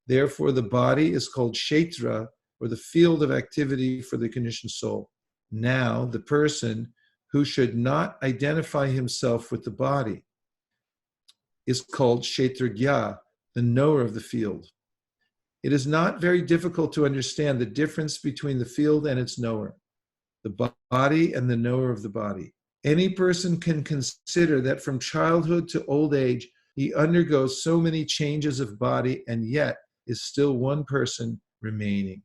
Therefore, the body is called Kshetra, or the field of activity for the conditioned soul. Now, the person who should not identify himself with the body is called Kshetragya, the knower of the field. It is not very difficult to understand the difference between the field and its knower, the body and the knower of the body. Any person can consider that from childhood to old age, he undergoes so many changes of body and yet is still one person remaining.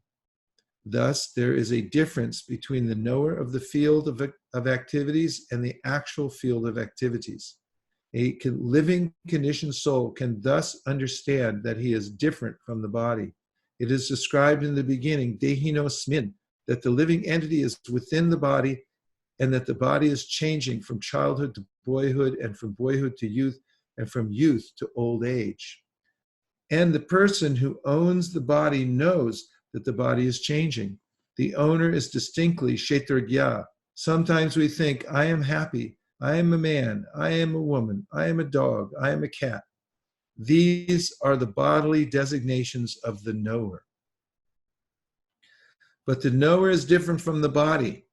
Thus, there is a difference between the knower of the field of activities and the actual field of activities. A living conditioned soul can thus understand that he is different from the body. It is described in the beginning, Dehinosmin, that the living entity is within the body and that the body is changing from childhood to boyhood and from boyhood to youth and from youth to old age. And the person who owns the body knows that the body is changing. The owner is distinctly Kshetragya. Sometimes we think, I am happy, I am a man, I am a woman, I am a dog, I am a cat. These are the bodily designations of the knower. But the knower is different from the body.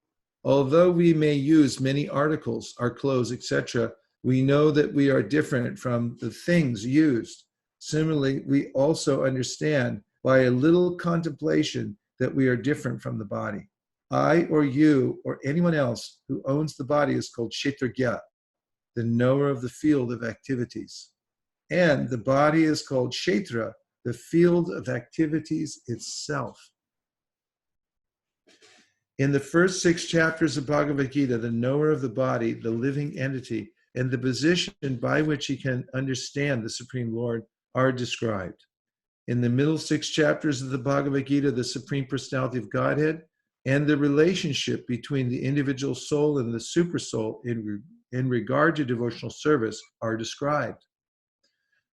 Although we may use many articles, our clothes, etc., we know that we are different from the things used. Similarly, we also understand by a little contemplation that we are different from the body. I or you or anyone else who owns the body is called Kshetragya, the knower of the field of activities. And the body is called Kshetra, the field of activities itself. In the first 6 chapters of Bhagavad Gita, the knower of the body, the living entity, and the position by which he can understand the Supreme Lord are described. In the middle 6 chapters of the Bhagavad Gita, the Supreme Personality of Godhead and the relationship between the individual soul and the supersoul in regard to devotional service are described.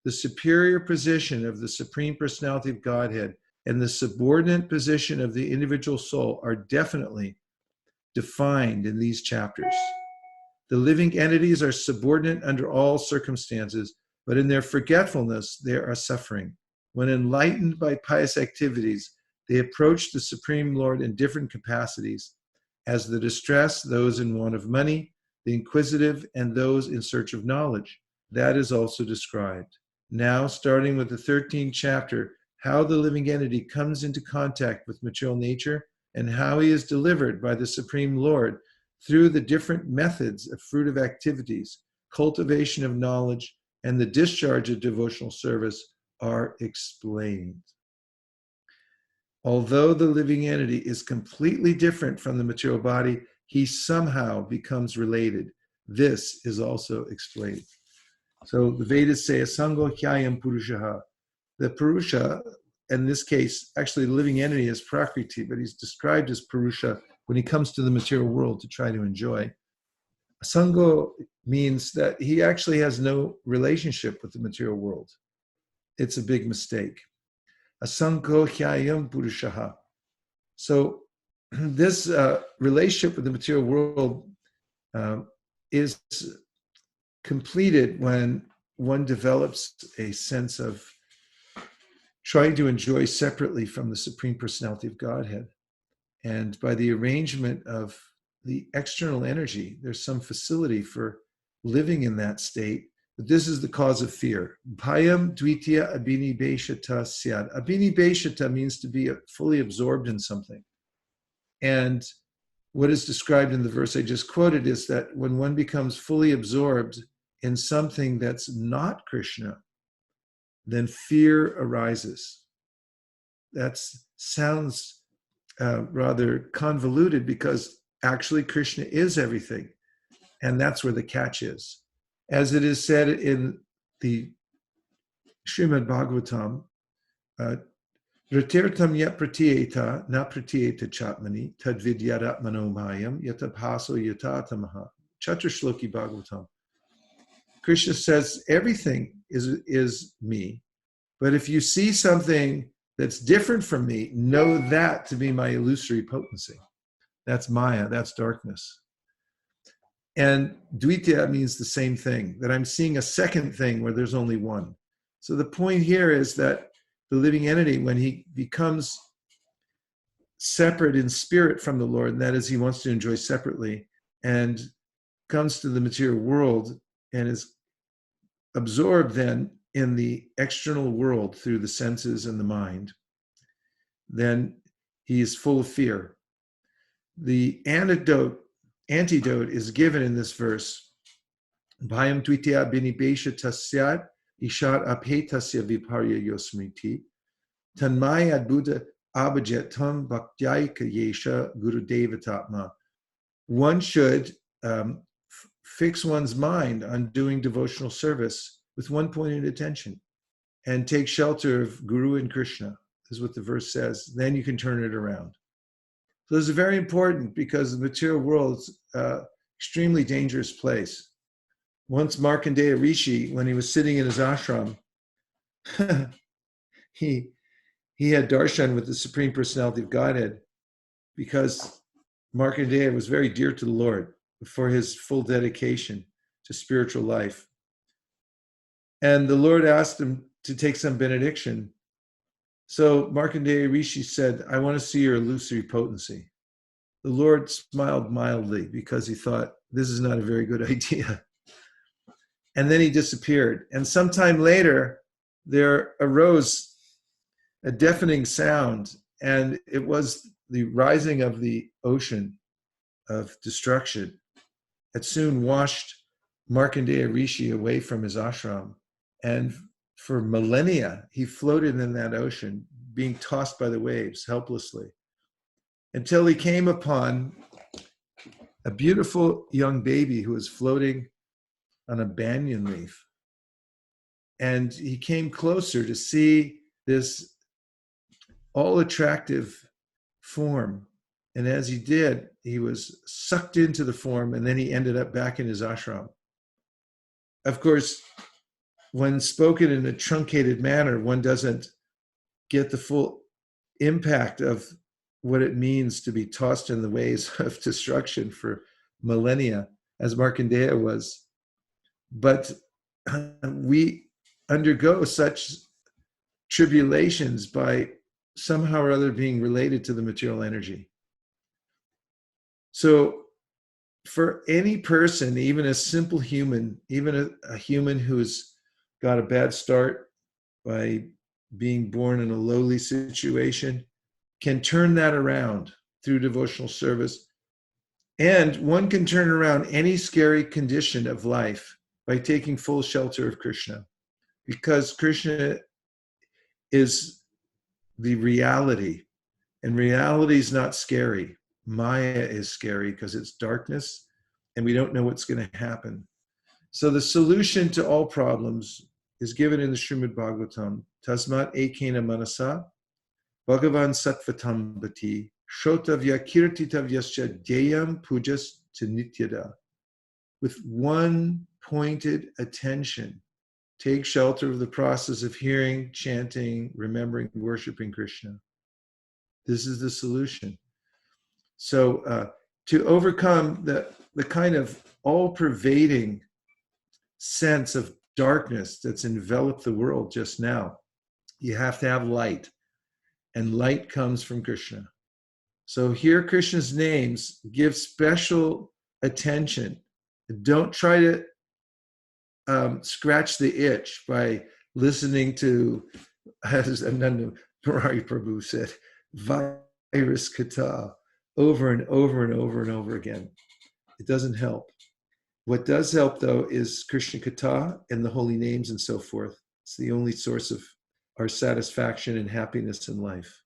The superior position of the Supreme Personality of Godhead and the subordinate position of the individual soul are definitely defined in these chapters. The living entities are subordinate under all circumstances, but in their forgetfulness, they are suffering. When enlightened by pious activities, They approach the Supreme Lord in different capacities, as the distressed, those in want of money, the inquisitive, and those in search of knowledge. That is also described. Now, starting with the 13th chapter, how the living entity comes into contact with material nature and how he is delivered by the Supreme Lord through the different methods of fruitive activities, cultivation of knowledge, and the discharge of devotional service are explained. Although the living entity is completely different from the material body, he somehow becomes related. This is also explained. So the Vedas say, Asango Hyayam Purushaha. The Purusha, in this case, actually the living entity is Prakriti, but he's described as Purusha when he comes to the material world to try to enjoy. Asango means that he actually has no relationship with the material world. It's a big mistake. Asango Hyayam Purushaha. So this relationship with the material world is completed when one develops a sense of trying to enjoy separately from the Supreme Personality of Godhead. And by the arrangement of the external energy, there's some facility for living in that state. But this is the cause of fear. Bhayam dvitiya abhinibheshata syad. Abhinibheshata means to be fully absorbed in something. And what is described in the verse I just quoted is that when one becomes fully absorbed in something that's not Krishna, then fear arises. That sounds rather convoluted because actually Krishna is everything. And that's where the catch is. As it is said in the Srimad Bhagavatam, Ratirtam yat pratyeta na pratyeta chatmani tadvidyaratmano mayam yatapaso yatatamaha. Chaturshloki Bhagavatam. Krishna says everything is me, but if you see something that's different from me, know that to be my illusory potency. That's Maya, that's darkness. And Dvitiya means the same thing, that I'm seeing a second thing where there's only one. So the point here is that the living entity, when he becomes separate in spirit from the Lord, and that is he wants to enjoy separately, and comes to the material world and is absorbed then in the external world through the senses and the mind, then he is full of fear. The antidote is given in this verse. Bhayam tvitya binibesha tasyat ishat aphetasya viparya yosmriti tanmaya buddha abhajetam bhaktyayika yesha guru devatatma. One should fix one's mind on doing devotional service with one pointed attention and take shelter of Guru and Krishna, is what the verse says. Then you can turn it around. So this is very important because the material world is an extremely dangerous place. Once Markandeya Rishi, when he was sitting in his ashram, he had darshan with the Supreme Personality of Godhead because Markandeya was very dear to the Lord for his full dedication to spiritual life. And the Lord asked him to take some benediction. So Markandeya Rishi said, I want to see your illusory potency. The Lord smiled mildly because he thought, this is not a very good idea. And then he disappeared. And sometime later, there arose a deafening sound, and it was the rising of the ocean of destruction. It soon washed Markandeya Rishi away from his ashram. And for millennia, he floated in that ocean, being tossed by the waves helplessly, until he came upon a beautiful young baby who was floating on a banyan leaf. And he came closer to see this all-attractive form. And as he did, he was sucked into the form, and then he ended up back in his ashram. Of course, when spoken in a truncated manner, one doesn't get the full impact of what it means to be tossed in the waves of destruction for millennia, as Markandeya was. But we undergo such tribulations by somehow or other being related to the material energy. So for any person, even a simple human, even a human who's got a bad start by being born in a lowly situation, can turn that around through devotional service. And one can turn around any scary condition of life by taking full shelter of Krishna, because Krishna is the reality, and reality is not scary. Maya is scary because it's darkness and we don't know what's going to happen. So the solution to all problems is given in the Srimad Bhagavatam. Tasmat ekena manasa Bhagavan Sattvatam Bhati Shotavya Kirtitavyascha Deyam Pujas Nityada. With one pointed attention, take shelter of the process of hearing, chanting, remembering, worshiping Krishna. This is the solution. So to overcome the kind of all-pervading sense of darkness that's enveloped the world just now, you have to have light. And light comes from Krishna. So hear Krishna's names, give special attention. Don't try to scratch the itch by listening to, as Ananda Murari Prabhu said, Vaisesika over and over and over and over again. It doesn't help. What does help, though, is Krishna Katha and the holy names and so forth. It's the only source of our satisfaction and happiness in life.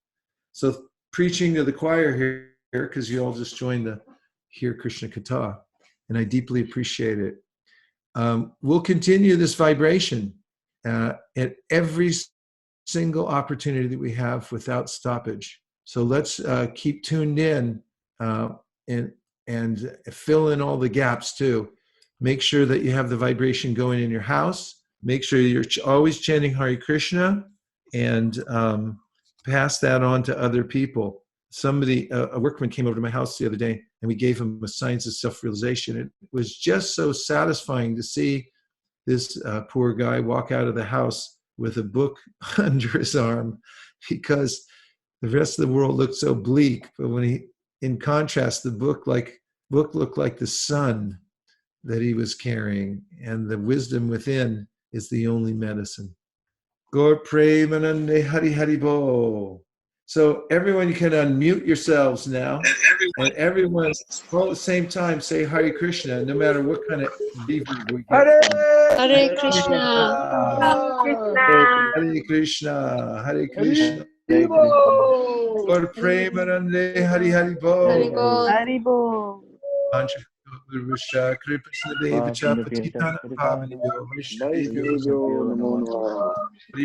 So preaching to the choir here, because you all just joined the Hear Krishna Katha, and I deeply appreciate it. We'll continue this vibration at every single opportunity that we have without stoppage. So let's keep tuned in and fill in all the gaps too. Make sure that you have the vibration going in your house. Make sure you're always chanting Hare Krishna, and pass that on to other people. Somebody, a workman came over to my house the other day, and we gave him a Science of Self-Realization. It was just so satisfying to see this poor guy walk out of the house with a book under his arm, because the rest of the world looked so bleak. But when he, in contrast, the book looked like the sun that he was carrying, and the wisdom within is the only medicine. Gaur Premanande Hari Hari Bo. So everyone, you can unmute yourselves now, and everyone all at the same time say Hare Krishna, no matter what kind of beef we get. Hare Krishna. Hare Krishna. Hare Krishna. Gaur Premanande Hari Hari Bo. Haribo. Vishya Kripasna Patitana Pavanibhyo Shri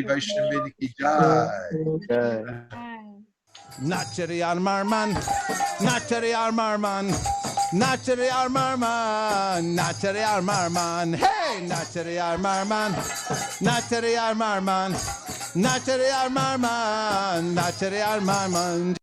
Vaishnava ki jai. Nachari Armarman, Nachari Armarman, Nachari Armarman, Nachari Armarman, hey, Nachari Armarman, Nachari Armarman, Nachari Armarman, Nachari Armarman.